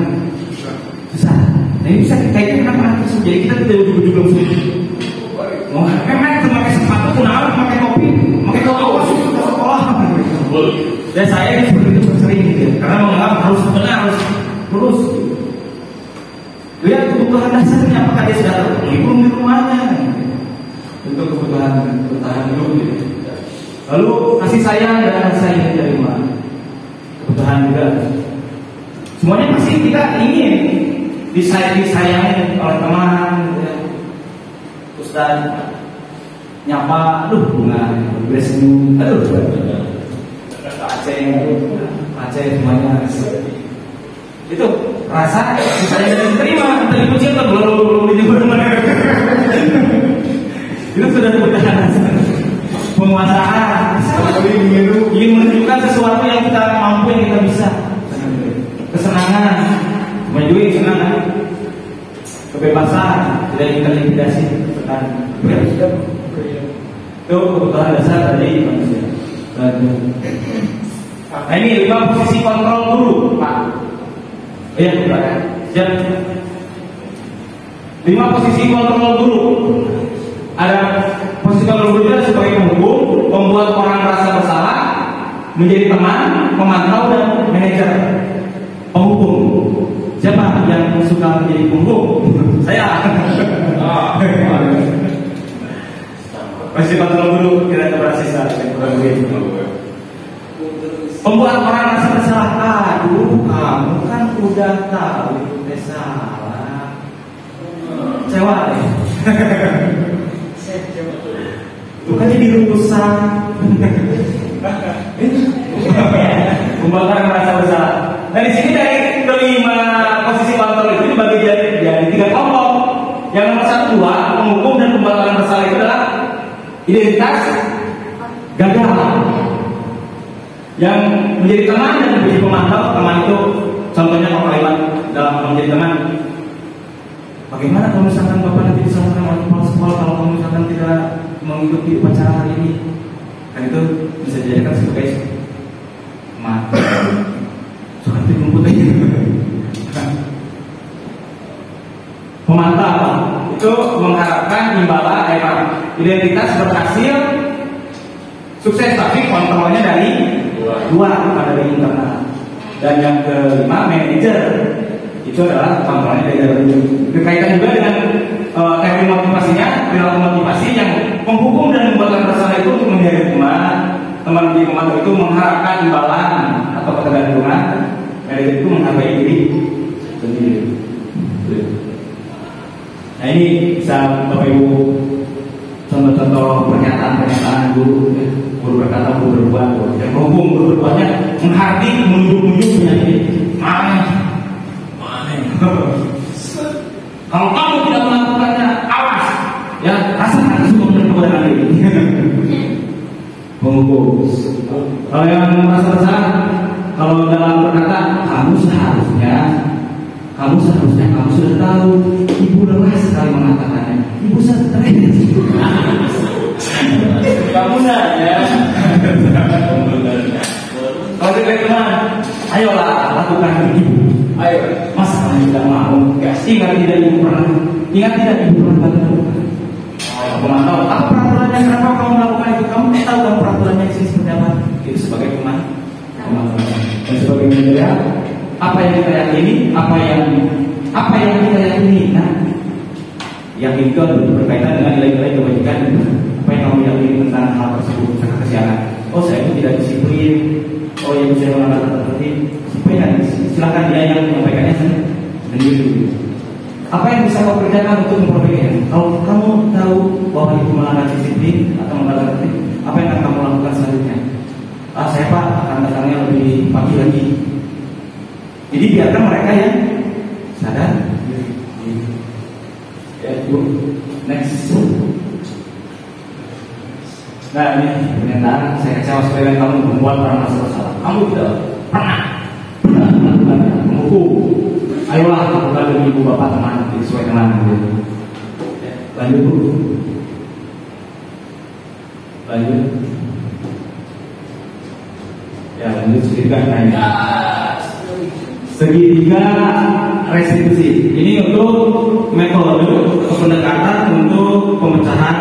S4: susah. Nah ini bisa dikaitkan dengan anak tersebut. Jadi kita tidak ujuk-ujuk langsung. Mau enak pakai sepatu, punawan pakai topi, pakai kaos ke sekolah. Dan saya seperti itu sering gitu, karena menganggap harus benar, harus lurus. Lihat kebutuhan dasarnya, apakah dia sudah terpenuhi belum di rumahnya. Untuk kebutuhan bertahan hidup gitu. Lalu kasih sayang dan kasih sayang dari mana? Kebutuhan juga. Semuanya pasti kita ingin disayangi oleh teman, ya. Ustaz nyapa, aduh bunga, boleh senyum, aduh Aceh semuanya itu rasa saya tidak diterima, terima cinta belum itu sudah kebutuhan penguasaan, ingin menunjukkan sesuatu yang kita mampu, yang kita bisa, kesenangan, juga kesenangan, kebebasan, tidak intimidasi, itu kebutuhan dasar dari manusia. Nah ini 5 posisi kontrol guru, Pak. Iya, silakan. Siap. 5 posisi kontrol guru. Ada posisi kontrol guru itu sebagai penghukum, membuat orang merasa bersalah, menjadi teman, pemantau dan manajer. Penghukum. Siapa yang suka menjadi penghukum? Saya. Posisi kontrol guru kira berhasil saya. Membuat orang merasa bersalah. Aduh, kamu kan udah tahu itu salah. Kecewa deh. Bukannya dirusak. Membuat orang merasa bersalah. Nah di sini dari kelima posisi kontrol itu dibagi jadi 3 kelompok. Yang nomor 1 penghukum dan membuat orang bersalah itu adalah identitas gagal. Yang menjadi teman dan menjadi pemantau. Teman itu contohnya kalau kalimat dalam menjadi teman, bagaimana kalau misalkan Bapak nanti disalahkan oleh kepala sekolah kalau kamu misalkan tidak mengikuti upacara hari ini? Kan itu bisa dijadikan sebagai teman. Seperti rumputnya. Pemantau itu mengharapkan imbalan identitas berhasil sukses, tapi kontrolnya dari luar, bukan dari internal. Dan yang kelima manajer, itu adalah kontrolnya dari dalam. Berkaitan juga dengan teori motivasinya, perilaku motivasi yang menghukum dan membuat bersalah itu untuk menjadi teman di pemantau itu mengharapkan imbalan atau ketergantungan. Manajer itu menghargai diri sendiri. Nah ini bisa Bapak Ibu contoh-contoh pernyataan guru. Guru berkata, guru berbuat, dan menghukum guru berbuatnya menghardik, menunjuk-nunjuknya ini. Mana? Kalau kamu tidak melakukannya, awas. Ya, rasakan semua perbuatan ini. Menghukum. Kalau yang merasa bersalah, kalau dalam berkata, kamu seharusnya kamu sudah tahu. Ibu lelah sekali mengatakannya. Ibu stres. Kamu nanya. Kalau teman, ayolah lakukan ibu. Ayo, masa kamu tidak mau? tugas. Ingat tidak ibu pernah bantu? Kamu tahu apa peraturannya, kenapa kamu melakukan itu? Kamu tahu kan peraturannya seperti apa? Itu sebagai pemahaman. Dan sebagai media, apa yang kita yakini, apa yang kita yakini, nah, yang itu berkaitan dengan nilai-nilai kebajikan. Apa yang kamu yakini tentang hal tersebut, tentang kesianan? Oh, saya itu tidak disiplin. Oh, yang saya melakukan seperti silakan dia yang menyampaikannya sendiri. Apa yang bisa kau kerjakan untuk memperbaikinya? Kalau kamu tahu bahwa itu melanggar disiplin atau melanggar tertib, apa yang akan kamu lakukan selanjutnya? Saya Pak akan datangnya lebih pagi lagi. Jadi biarkan mereka yang sadar. Ya, Bu. Next. Nah, ini pernyataan saya kecewa sekali kamu membuat orang merasa bersalah. Kamu tidak pernah menghukum. Ayolah, lakukan demi ibu bapak teman sesuai dengan gitu. Lanjut Bu. Lanjut. Ya, lanjut segitiga restitusi. Ini untuk metode pendekatan untuk pemecahan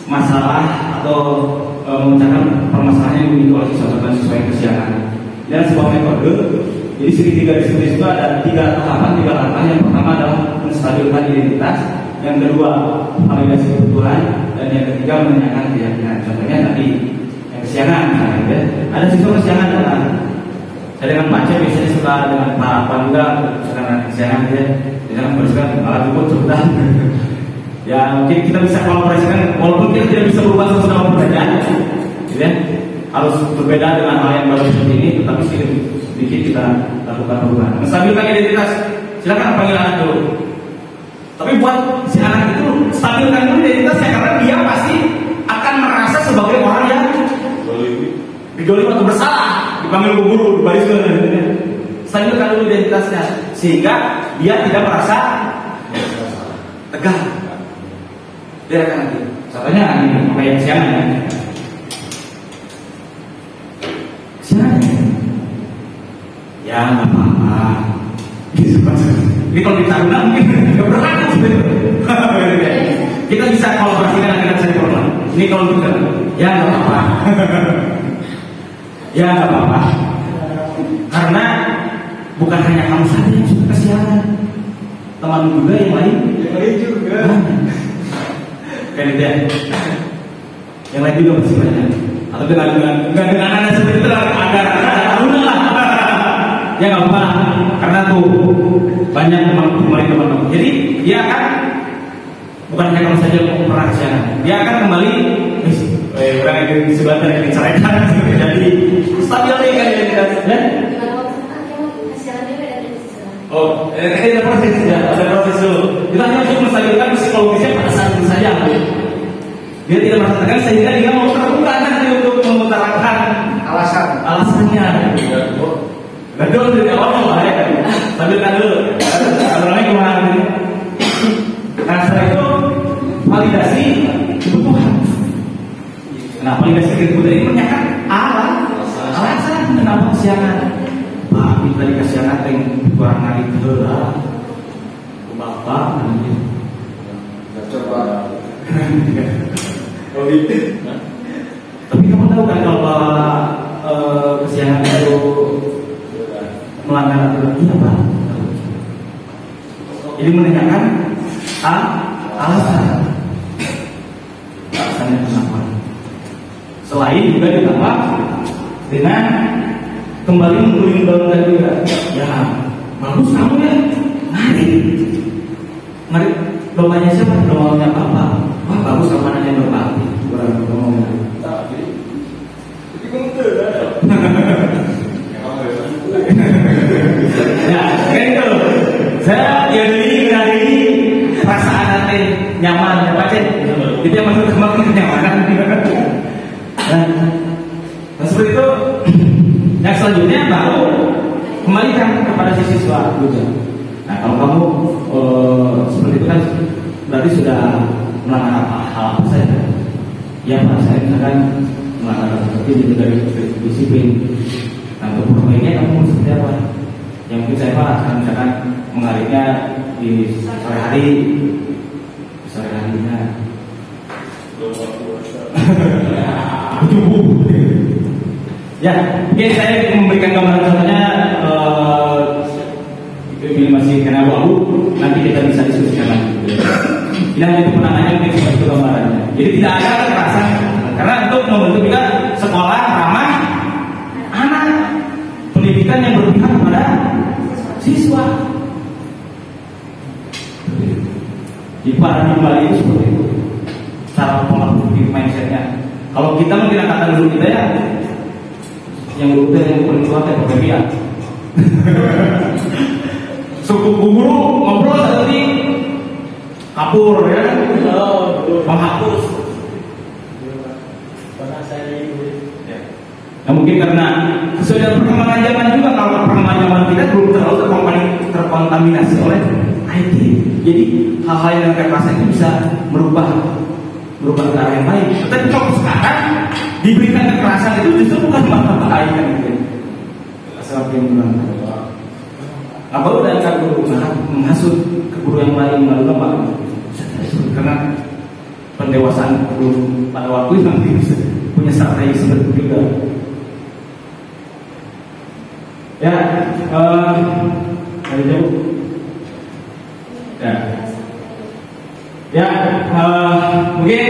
S4: masalah atau memecahkan permasalahan yang dimiliki oleh siswa dan siswa yang kesianan. Dan sebuah metode. Jadi segitiga restitusi itu ada tiga langkah. Yang pertama adalah menstabilkan identitas, yang kedua validasi kebutuhan, dan yang ketiga menanyakan keyakinan. Contohnya tadi yang kesianan, misalnya, ada siswa kesianan dalam saya dengan baca biasanya suka dengan harapan juga karena kesianan dia jangan berusaha malah cukup cerdas. Ya mungkin kita bisa kolaborasikan walaupun kita tidak bisa berubah sama perbedaan, gitu ya. Harus berbeda dengan hal yang baru seperti ini, tetapi sedikit kita lakukan perubahan. Menstabilkan identitas, silakan panggil anak dulu. Tapi buat si anak itu stabilkan dulu identitasnya karena dia pasti akan merasa sebagai orang yang digolimi atau bersalah, dipanggil guru, dibariskan. Stabilkan dulu identitasnya sehingga dia tidak merasa tegang. Dia akan nanti. Contohnya ini kayak siapa ya? Ya nggak apa-apa. Ini kalau ditaruna mungkin nggak berlaku sebenarnya. Kita bisa kolaborasikan dengan saya pernah. Ini kalau kita, ya nggak apa-apa. Ya nggak apa-apa. Karena bukan hanya kamu saja yang suka kesianan, teman juga yang lain juga. Kayak dia, yang lain juga masih banyak. Atau dengan anda seperti itu agar taruna lah. Ya nggak apa, karena tuh banyak teman-teman. Jadi dia akan bukan hanya kamu saja pernah kesianan, dia akan kembali orang yang di sebelah yang diceraikan. Jadi stabil nih kan identitasnya. Oh, ada proses dulu. Kita hanya untuk menstabilkan psikologisnya pada saat itu saja. Dia tidak merasa tegang sehingga dia mau terbuka nanti untuk mengutarakan alasannya. Betul dari awal lah ya. Stabilkan dulu. Orangnya gimana gitu. Nah setelah itu validasi kebutuhan. Nah validasi kebutuhan ini menanyakan alasan kenapa kesiangan. Pak, kita tadi kesiangan yang kurang hari lah. Bapak nanti. Coba. Oh gitu. Tapi kamu tahu kan kalau kesiangan itu melanggar aturan ini apa? Jadi menanyakan alasannya kenapa. Selain juga ditambah dengan kembali mengguling daun juga. Ya bagus kamu ya. Mari doanya siapa? Doanya apa? Wah bagus kamu nanya doa. Kurang ngomongnya. Jadi kamu tuh ya, kayak gitu. Saya dari perasaan hati nyaman, ya Pak Cek. Itu yang masuk ke kenyamanan. Nah, seperti itu. Yang selanjutnya baru kembalikan kepada si siswa juga. Nah, kalau kamu seperti itu kan berarti sudah melanggar hal apa saja. Ya Pak, saya misalkan melanggar seperti itu dari disiplin. Nah, untuk perbaikannya kamu seperti apa? yang mungkin saya Pak misalkan mengalihnya di sore harinya. Ya, mungkin saya memberikan gambaran contohnya ini masih kena abu-abu, nanti kita bisa diskusikan lagi. Ini hanya itu penangannya mungkin seperti itu gambarannya. Jadi tidak ada kekerasan karena untuk membentuk kita sekolah ramah anak, pendidikan yang berpihak kepada siswa. Di paradigma itu seperti itu. Cara pengertian mindsetnya. Kalau kita mungkin angkatan dulu kita ya, yang dulu yang paling tua kayak pekerjaan. Suku guru ngobrol tadi kapur ya, menghapus. Nah, mungkin karena sesuai dengan perkembangan zaman juga, kalau perkembangan zaman kita belum terlalu terkontaminasi oleh IT. Jadi hal-hal yang kekerasan itu bisa merubah ke arah yang baik. Tapi kalau sekarang diberikan kekerasan itu justru bukan malah kebaikan gitu. Asal yang benar. Apa udah kan guru menghasut ke guru yang lain lalu apa? Karena pendewasaan guru pada waktu itu nanti punya strategi seperti itu juga. Ya, dari jauh. Ya, mungkin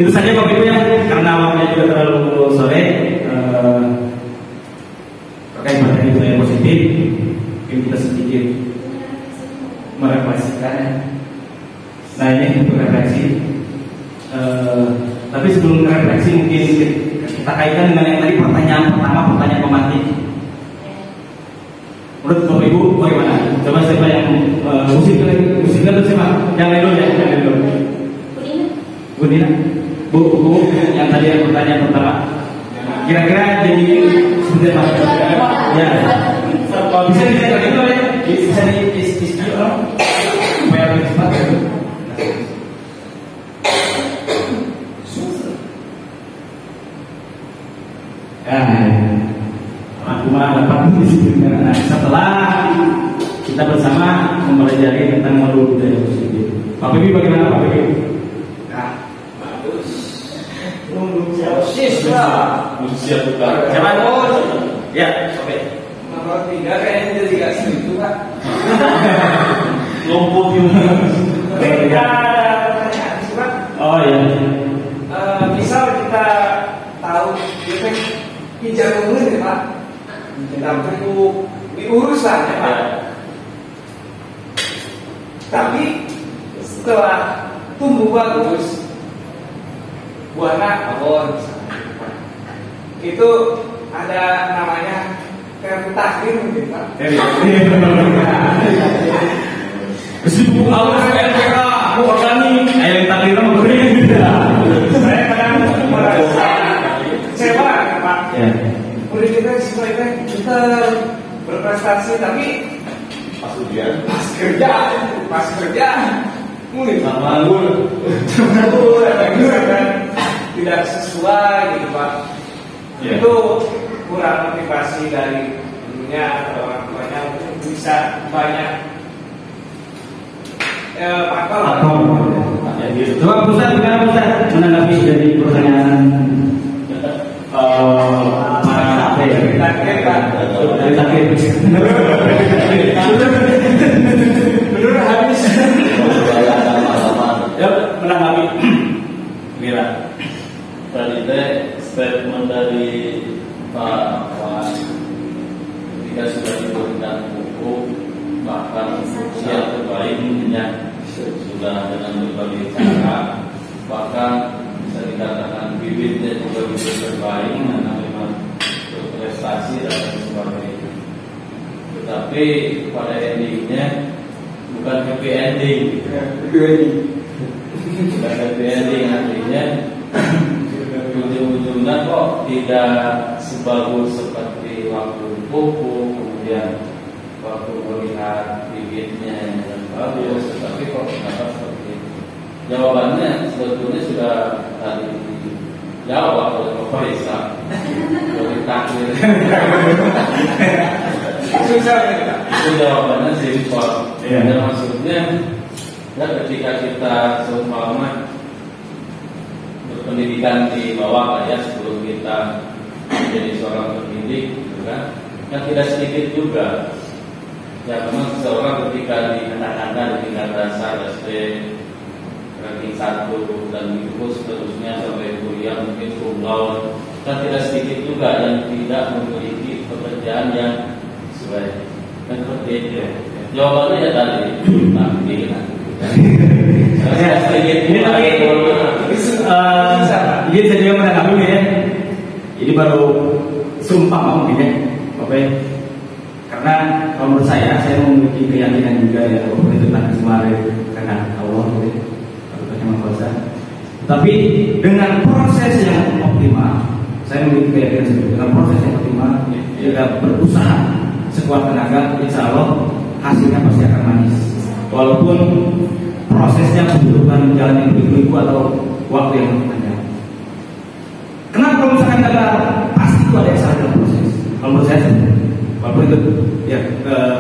S4: itu saja Bapak Ibu ya, karena waktunya juga terlalu sore. Terkait materi itu yang positif, mungkin kita sedikit merefleksikan. Nah ini untuk refleksi. Tapi sebelum refleksi mungkin kita kaitkan dengan yang tadi pertanyaan pertama, pertanyaan pemantik. Menurut Bapak Ibu bagaimana? Coba siapa yang musiknya itu siapa? Yang lain dulu ya, yang lain dulu. Bu Dina, Bu, yang tadi yang pertanyaan pertama. Kira-kira jadi seperti apa? Ya, bisa dilihat lagi dulu ya, bisa di orang supaya lebih cepat. Dapat disiplin. Setelah kita bersama mempelajari tentang modul budaya positif. Pak Bibi bagaimana Pak Bibi?
S7: Nah, bagus. Siap juga.
S4: Siapa? Ya, oke.
S7: Nomor 3 kayaknya jadi gak setuju Pak.
S4: Lumpuh juga.
S7: Kita ada pertanyaan sih Pak.
S4: Oh iya.
S7: Misal kita tahu efek hijau ungu nih Pak. Kita perlu diurus lah ya Pak. Tapi setelah tumbuh bagus, buahnya pohon itu ada namanya takdir mungkin Pak.
S4: Meskipun awal LPK, aku organik, ayam takdir memberi tidak.
S7: Saya kadang merasa kecewa Pak. Murid kita sesuai kita berprestasi tapi pas kerja mungkin nganggur kan tidak sesuai gitu Pak. Itu kurang motivasi dari dunia atau orang tuanya untuk bisa banyak faktor.
S4: Coba Ustaz, bagaimana Ustaz menanggapi dari pertanyaan
S7: menurut habis
S4: ya menanggapi Mira
S6: tadi teh statement dari Pak Wan ketika sudah diberikan buku bahkan siap terbaiknya sudah dengan berbagai cara bahkan bisa dikatakan bibitnya juga bisa terbaik karena memang berprestasi dan sebagainya. Tetapi pada endingnya bukan happy ending. Bukan happy ending artinya ujung-ujungnya kok tidak sebagus seperti waktu buku kemudian waktu melihat bibitnya yang bagus, tetapi kok dapat seperti itu. Jawabannya sebetulnya sudah tadi dijawab oleh Bapak Isa. Dari takdir.
S7: susah ya.
S8: Itu jawabannya simpel.
S3: Iya.
S8: Dan maksudnya, ya ketika kita seumpama berpendidikan di bawah lah ya sebelum kita menjadi seorang pendidik, gitu kan? Yang tidak sedikit juga. Ya memang seseorang ketika di anak-anak di tingkat dasar SD ranking 1 dan terus seterusnya sampai kuliah mungkin kumlaut, dan tidak sedikit juga yang tidak memiliki pekerjaan yang sesuai. Dan seperti itu. Jawabannya ya tadi nanti.
S3: Ini tapi ini saya juga menanggapi ya. Ini baru sumpah mungkin ya, Bapak ya. Karena kalau menurut saya memiliki keyakinan juga ya bahwa itu tak kemarin karena Allah gitu, Allah yang kuasa. Tapi dengan proses yang optimal, saya memiliki keyakinan sendiri dengan proses yang optimal, jika berusaha sekuat tenaga, insya Allah hasilnya pasti akan manis. Walaupun prosesnya membutuhkan jalan yang berliku atau waktu yang panjang. Kenapa kalau misalkan kata pasti itu ada yang salah dalam proses? Kalau menurut saya walaupun itu ya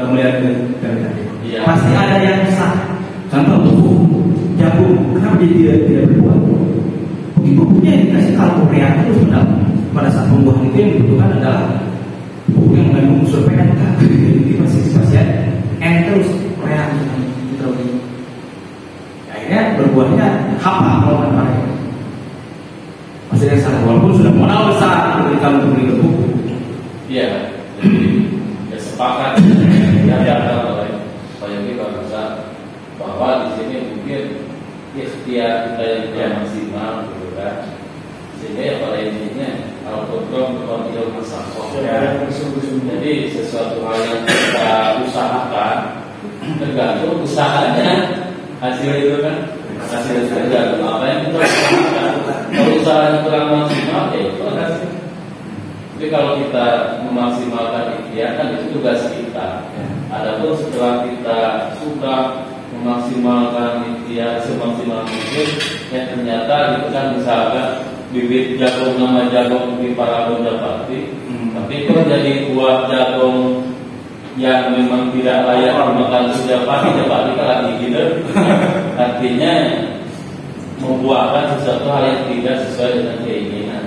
S3: kemudian dari tadi pasti ada yang salah. Contoh jagung, kenapa dia tidak berbuah? Bukti-buktinya yang dikasih kalau reaksi itu sudah pada saat pembuahan itu yang dibutuhkan adalah buku yang mengandung unsur PNK. Jadi pasien terus reaksi nitrogen. Akhirnya berbuahnya hampa kalau kemarin. Masih ada yang salah walaupun sudah modal besar ketika untuk beli buku.
S8: Iya, ya sepakat ya oleh Pak Yogi Pak Musa bahwa di sini mungkin ikhtiar kita yang tidak maksimal, gitu kan. Sehingga ya pada intinya al-qadram qadil masaqah. Jadi sesuatu hal yang kita usahakan tergantung usahanya, hasil itu kan hasil tergantung apa yang kita usahakan. Kalau usahanya kurang maksimal ya itu hasil. Tapi kalau kita memaksimalkan ikhtiar kan itu tugas kita. Adapun setelah kita sudah memaksimalkan ikhtiar semaksimal mungkin, ya ternyata itu kan misalkan bibit jagung nama jagung di Paragon Japati, tapi itu jadi buah jagung yang memang tidak layak dimakan Japati kan lagi gitu. Artinya membuahkan sesuatu hal yang tidak sesuai dengan keinginan.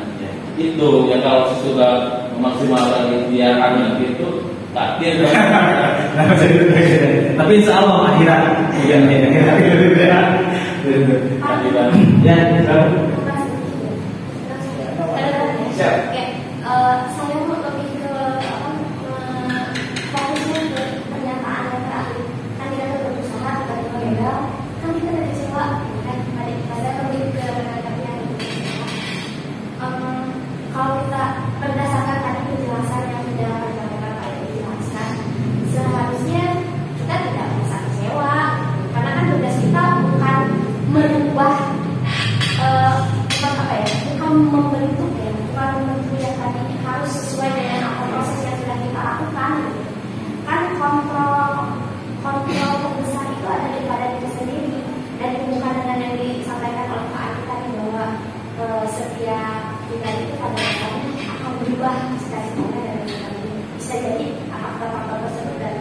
S8: Itu ya kalau sudah memaksimalkan ikhtiar gitu takdir.
S3: Tapi insya Allah akhirat. Ya.
S1: Saya mau lebih ke fokusnya ke pernyataan yang terakhir. Kan kita berusaha sebagai pengedar, kan kita dari kecewa, kan ada lebih ke pernyataan. Kalau kita berdasarkan tadi penjelasan yang sudah Pak jelaskan, seharusnya kita tidak merasa kecewa, karena kan tugas kita bukan merubah, bukan membentuk ya, bukan membentuk yang tadi harus sesuai dengan apa proses yang sudah kita lakukan. Kan kontrol terbesar itu ada daripada diri sendiri, dan bukan dengan yang disampaikan oleh Pak Ari tadi bahwa setiap kita itu pada dasarnya akan berubah cita-citanya dan bisa jadi faktor-faktor tersebut. Dan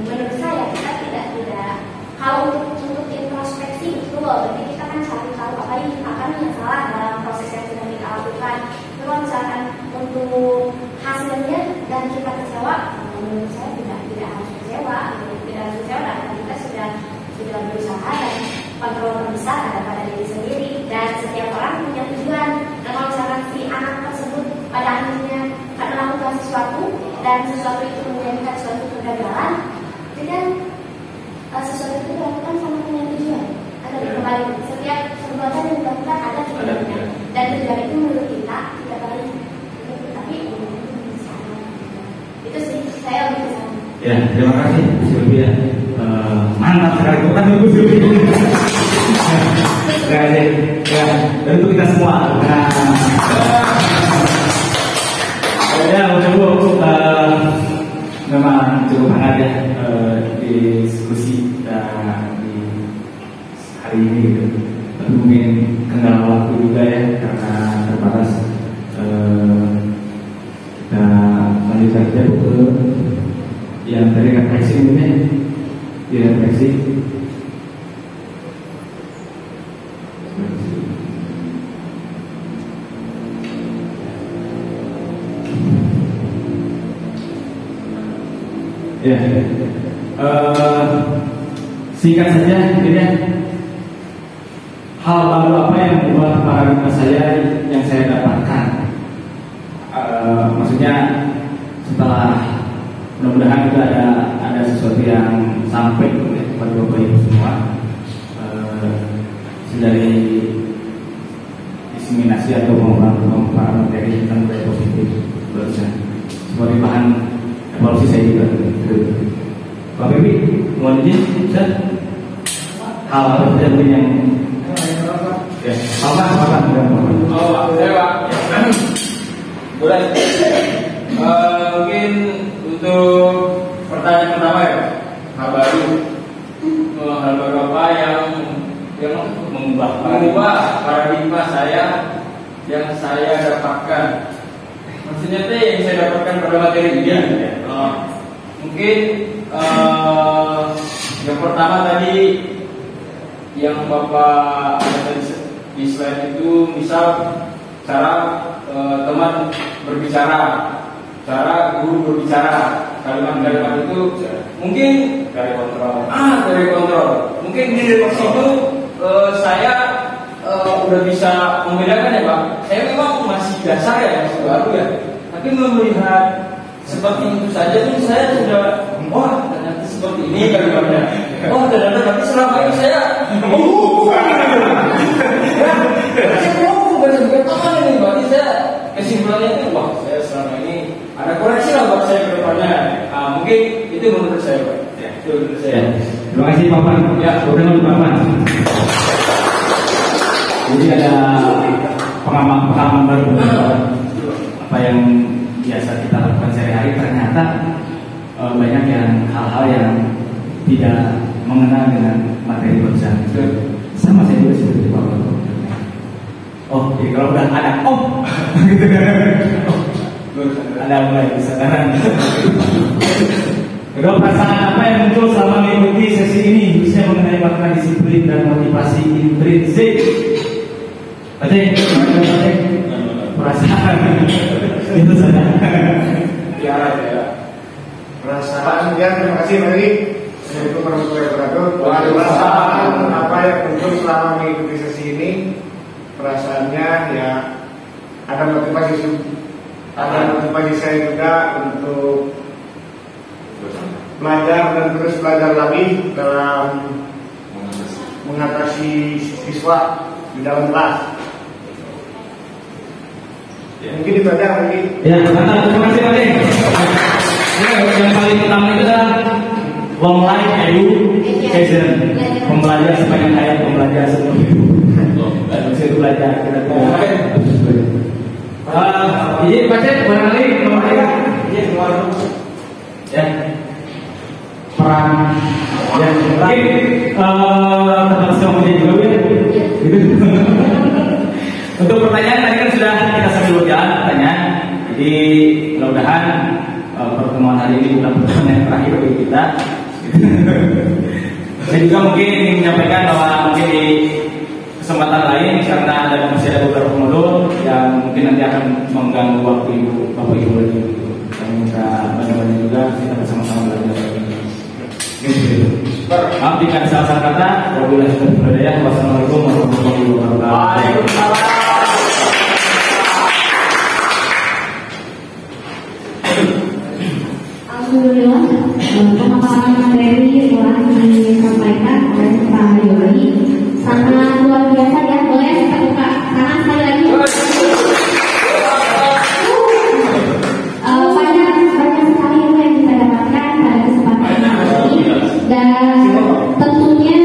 S1: menurut saya kita tidak kalau untuk introspeksi itu loh, berarti kita kan cari tahu apa yang salah dalam proses yang sedang kita lakukan. Kalau misalkan untuk hasilnya dan kita kecewa, menurut saya tidak harus kecewa, karena kita sudah berusaha dan kontrol terbesar ada pada diri sendiri, dan setiap orang punya tujuan. Dan kalau misalkan si anak tersebut pada akhirnya akan melakukan sesuatu dan sesuatu itu menjadikan suatu kegagalan, jadi sesuatu itu dilakukan sama punya tujuan. Ada kembali setiap perbuatan yang dilakukan ada tujuannya, dan tujuan itu menurut kita tidak baik, tapi itu sih saya lebih ke sana.
S3: Ya, terima kasih Bu Sylvia ya. Mantap sekali bukan Bu Sylvia. Ya, dan untuk kita semua. Ya, Bu, memang cukup hangat ya diskusi kita di hari ini gitu. Tapi mungkin kendala waktu juga ya karena terbatas. Kita lanjut saja ke yang tadi
S4: kasih. Ya, singkat saja, ya. Hal baru apa yang membuat paradigma saya yang saya dapatkan? Maksudnya setelah mudah-mudahan itu ada sesuatu yang sampai kepada Bapak Ibu semua dari diseminasi atau pemaparan materi tentang budaya positif barusan sebagai bahan evaluasi saya juga. Bapak Ibu, mohon izin, bisa hal apa saja yang ya, apa?
S3: Oh, Pak. Boleh. Mungkin untuk pertanyaan pertama ya, hal baru apa yang mengubah paradigma saya yang saya dapatkan. Maksudnya itu yang saya dapatkan pada materi ini. Ya. Mungkin yang pertama tadi yang Bapak di slide itu, misal cara teman berbicara, cara guru berbicara, kalimat-kalimat itu mungkin dari kontrol. Mungkin di redaksi itu saya udah bisa membedakan ya Pak. Saya memang masih dasar ya, masih baru ya. Tapi melihat seperti itu saja tuh saya sudah ternyata seperti ini kalimatnya. Ternyata tapi selama ini saya bukan sebagai teman ini, berarti saya kesimpulannya itu saya selama ini ada koreksi lah buat saya ke depannya. Mungkin itu menurut saya Pak. Ya, itu menurut saya.
S4: Terima kasih Bapak. Ya, udah Bapak. Jadi ada pengalaman baru apa yang biasa kita lakukan sehari-hari, ternyata banyak hal-hal yang tidak mengenal dengan materi barusan. Sama saya juga seperti Bapak. Jadi kalau udah ada ada mulai kesadaran. Kedua, perasaan apa yang muncul selama mengikuti sesi ini khususnya mengenai makna disiplin dan motivasi intrinsik. Perasaan itu saja.
S7: Perasaan ya, terima kasih Mary. Assalamualaikum warahmatullahi wabarakatuh. Perasaan apa yang muncul selama mengikuti sesi ini? Perasaannya ya ada motivasi saya juga untuk belajar dan terus belajar lagi dalam mengatasi siswa di dalam kelas. Mungkin itu aja lagi.
S4: Ya, terima kasih Pak. Yang paling utama itu adalah long life education, pembelajaran sepanjang hayat, pembelajaran seumur hidup. Saya belajar kita ini baca barangkali ya peran ya mungkin tetap semuanya juga gitu. Untuk pertanyaan tadi kan sudah kita sambil berjalan pertanyaan, jadi mudah-mudahan pertemuan hari ini bukan pertemuan yang terakhir bagi kita. Saya juga mungkin ingin menyampaikan bahwa mungkin di kesempatan lain karena masih ada beberapa modul yang mungkin nanti akan mengganggu waktu Bapak Ibu lagi. Kami minta bantuan juga, kita bersama-sama belajar. Maaf jika ada salah kata. Wabillahi taufiq wal hidayah. Wassalamualaikum warahmatullahi wabarakatuh.
S1: Alhamdulillah, pemaparan materi telah disampaikan oleh Pak Yori. Sangat luar biasa ya, boleh kita buka tangan sekali lagi. Banyak sekali yang kita dapatkan pada kesempatan ini, dan tentunya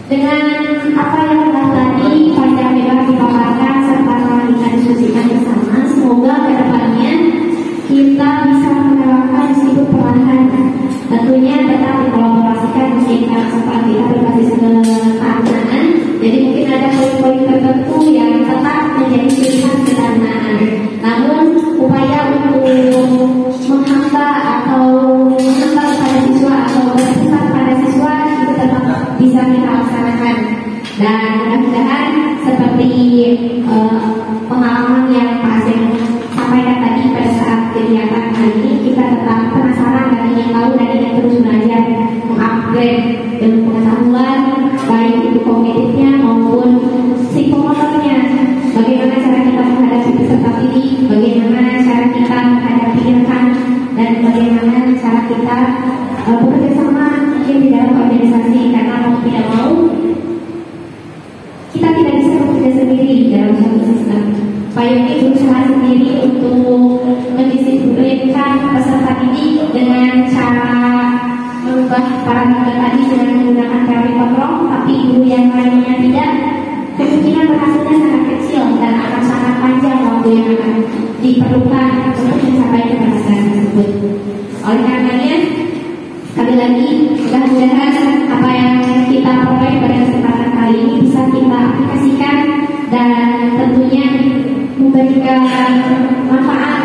S1: dengan apa yang telah tadi panjang lebar dipaparkan serta telah kita diskusikan bersama, semoga kedepannya kita bisa menerapkan meskipun perlahan. Tentunya tetap dikolaborasikan meskipun sempat kita berbasis keanggotaan. Jadi mungkin ada poin-poin tertentu yang tetap menjadi pilihan keanggotaan. Namun upaya untuk menghamba atau kita bekerja sama mungkin di dalam organisasi, karena mau tidak mau kita tidak bisa bekerja sendiri dalam suatu sistem. Pak Yogi berusaha sendiri untuk mendisiplinkan peserta didik dengan cara merubah paradigma tadi dengan menggunakan teori kontrol, tapi guru yang lainnya tidak. Kemungkinan berhasilnya sangat kecil dan akan sangat panjang waktu yang akan diperlukan untuk mencapai keberhasilan tersebut. Oleh karenanya, sekali lagi, mudah-mudahan apa yang kita peroleh pada kesempatan kali ini bisa kita aplikasikan dan tentunya memberikan manfaat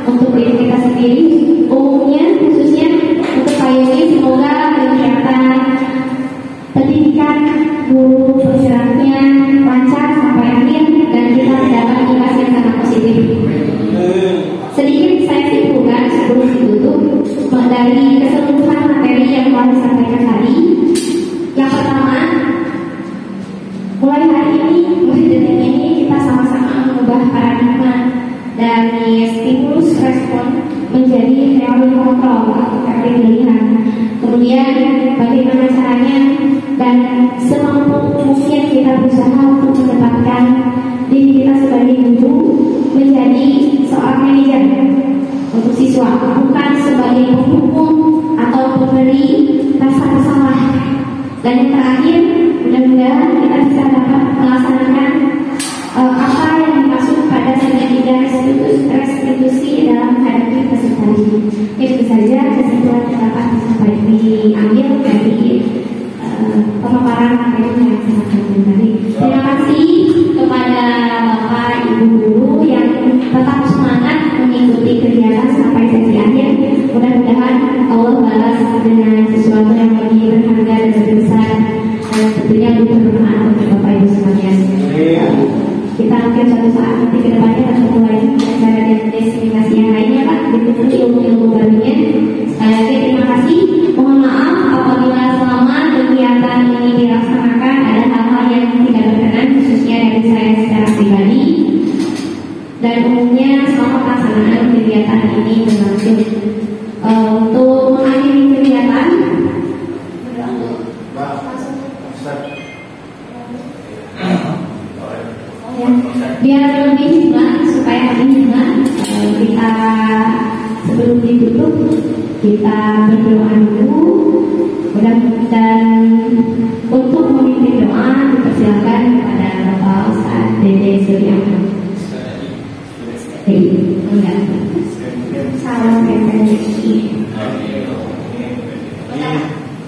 S1: untuk diri kita sendiri, umumnya khususnya untuk Pak Yogi. Semoga kegiatan pendidikan guru persilangannya lancar sampai akhir dan kita mendapat imbas yang sangat positif. Sedikit saya simpulkan sebelum ditutup dari keseluruhan materi yang telah disampaikan tadi. Yang pertama, mulai hari ini, mulai detik ini kita sama-sama mengubah paradigma dari stimulus respon menjadi teori kontrol atau teori pilihan. Kemudian bagaimana caranya dan semampu mungkin kita berusaha untuk mendapatkan diri kita sebagai guru menjadi seorang manajer untuk siswa, bukan sebagai penghukum atau pemberi rasa bersalah. Dan yang terakhir, mudah-mudahan kita bisa dapat melaksanakan apa yang dimaksud pada segitiga restitusi dalam menghadapi peserta didik. Itu saja kesimpulan yang dapat diambil dari pemaparan materi yang sangat penting tadi. Terima kasih kepada Bapak Ibu guru yang tetap semangat mengikuti kegiatan sampai sesi akhir. Mudah-mudahan Allah balas dengan sesuatu yang lebih berharga dan lebih besar, dan tentunya lebih bermanfaat untuk Bapak Ibu sekalian. Kita mungkin suatu saat nanti ke depannya bertemu lagi cara destinasi yang lainnya, Pak, ditunggu ilmu-ilmu barunya. Sekali lagi terima kasih. Mohon maaf apabila selama kegiatan ini dilaksanakan ada hal-hal yang tidak berkenan, khususnya dari saya secara pribadi. Dan umumnya selama pelaksanaan kegiatan ini berlangsung. Untuk mengakhiri kegiatan, biar lebih jelas, supaya lebih jelas, kita sebelum ditutup kita berdoa dulu. Dan untuk memimpin doa dipersilakan kepada Bapak Ustaz Dede Suryanto. Enggak. Salam PPSI.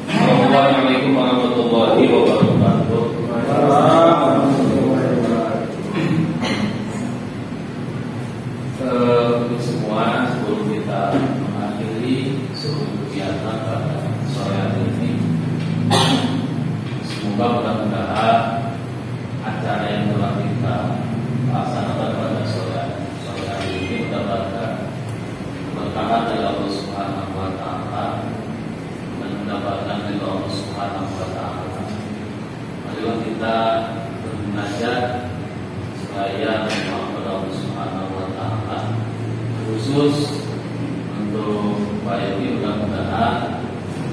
S8: Assalamualaikum warahmatullahi wabarakatuh. Untuk semua, sebelum kita mengakhiri seluruh kegiatan pada sore hari ini, semoga mudah-mudahan acara yang telah kita laksanakan pada sore hari ini mendapatkan keberkahan dari Allah Subhanahu wa Ta'ala dan mendapatkan dari Allah Subhanahu wa Ta'ala. Marilah kita bermunajat supaya kepada Allah Subhanahu wa Ta'ala, khusus untuk Pak Yogi, mudah-mudahan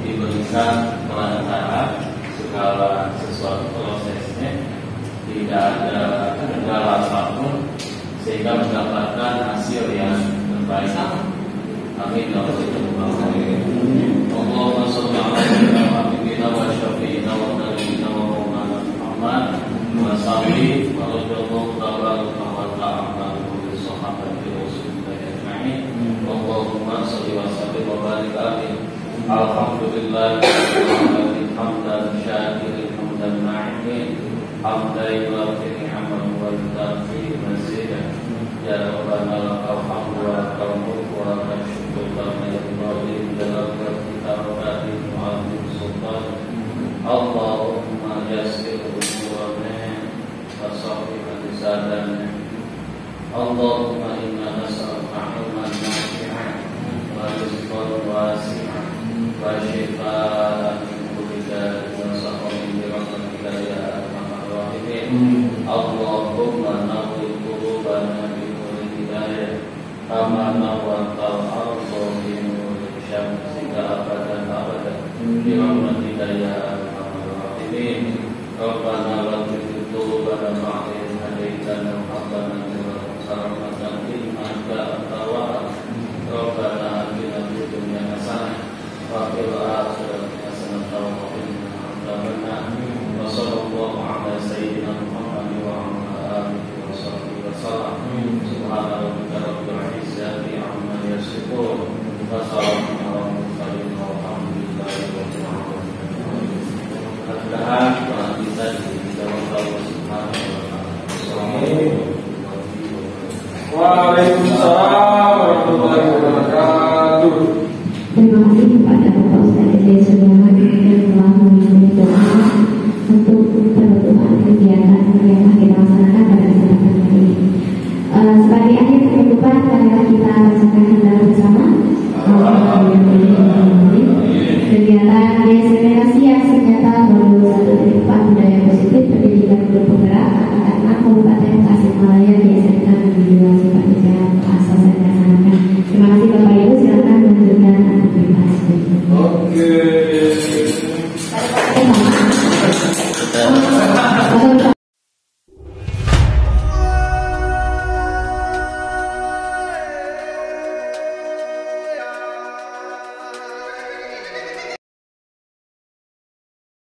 S8: diberikan kelancaran segala sesuatu prosesnya, tidak ada kendala apapun, sehingga mendapatkan hasil yang terbaik. Amin. Allahumma sholli ala sayyidina wa syafi'ina wa nabiyyina wa maulana Muhammad wa salli wa radhiyallahu wa ta'ala bi sahabati Rasulillah ajma'in. Allahumma sholli wa sallim wa barik alaihi. Alhamdulillah hamdan syakirin hamdan na'imin hamdan yuwafi ni'amahu wa yudafi mazidah. Ya Rabbana lakal hamdu wa lakal mulku wa lakal syukru lana ya Ibrahim jalaka kita wa mu'adzim sultan. Allahumma yassir umurana wa sahih lisanana. Allahumma inna nas'aluka ilman nafi'an wa rizqan wasi'an wa shifaan min kulli da'in wa saqamin bi rahmatika ya arhamar rahimin. Allahumma nawwir qulubana bi nuril hidayah kama nawwartal arda bi nuril syamsi ka Birahmat hidayah ini Rabbana la tuzigh qulubana ba'da idh hadaytana wa hab lana min ladunka rahmatan innaka antal wahhab. Rabbana atina fid dunya hasanah wa fil akhirati hasanah wa qina adzabannar. Wa sallallahu ala sayyidina Muhammad wa ala alihi wa sahbihi wa sallam. Subhana rabbika rabbil izzati amma yasifun wa salamun ala mursalin walhamdulillahi rabbil alamin. Mudah-mudahan doa kita dijawab Allah Subhanahu wa taala.
S3: Waalaikumsalam warahmatullahi wabarakatuh.
S1: Terima kasih kepada Bapak Ustaz Ede Sudarman yang telah mengirim doa untuk penutupan kegiatan yang kita laksanakan pada kesempatan hari ini. Sebagai akhir penutupan, marilah kita rasakan hendara bersama. Kegiatan DSM Asia ternyata baru satu dari 4 budaya positif pendidikan untuk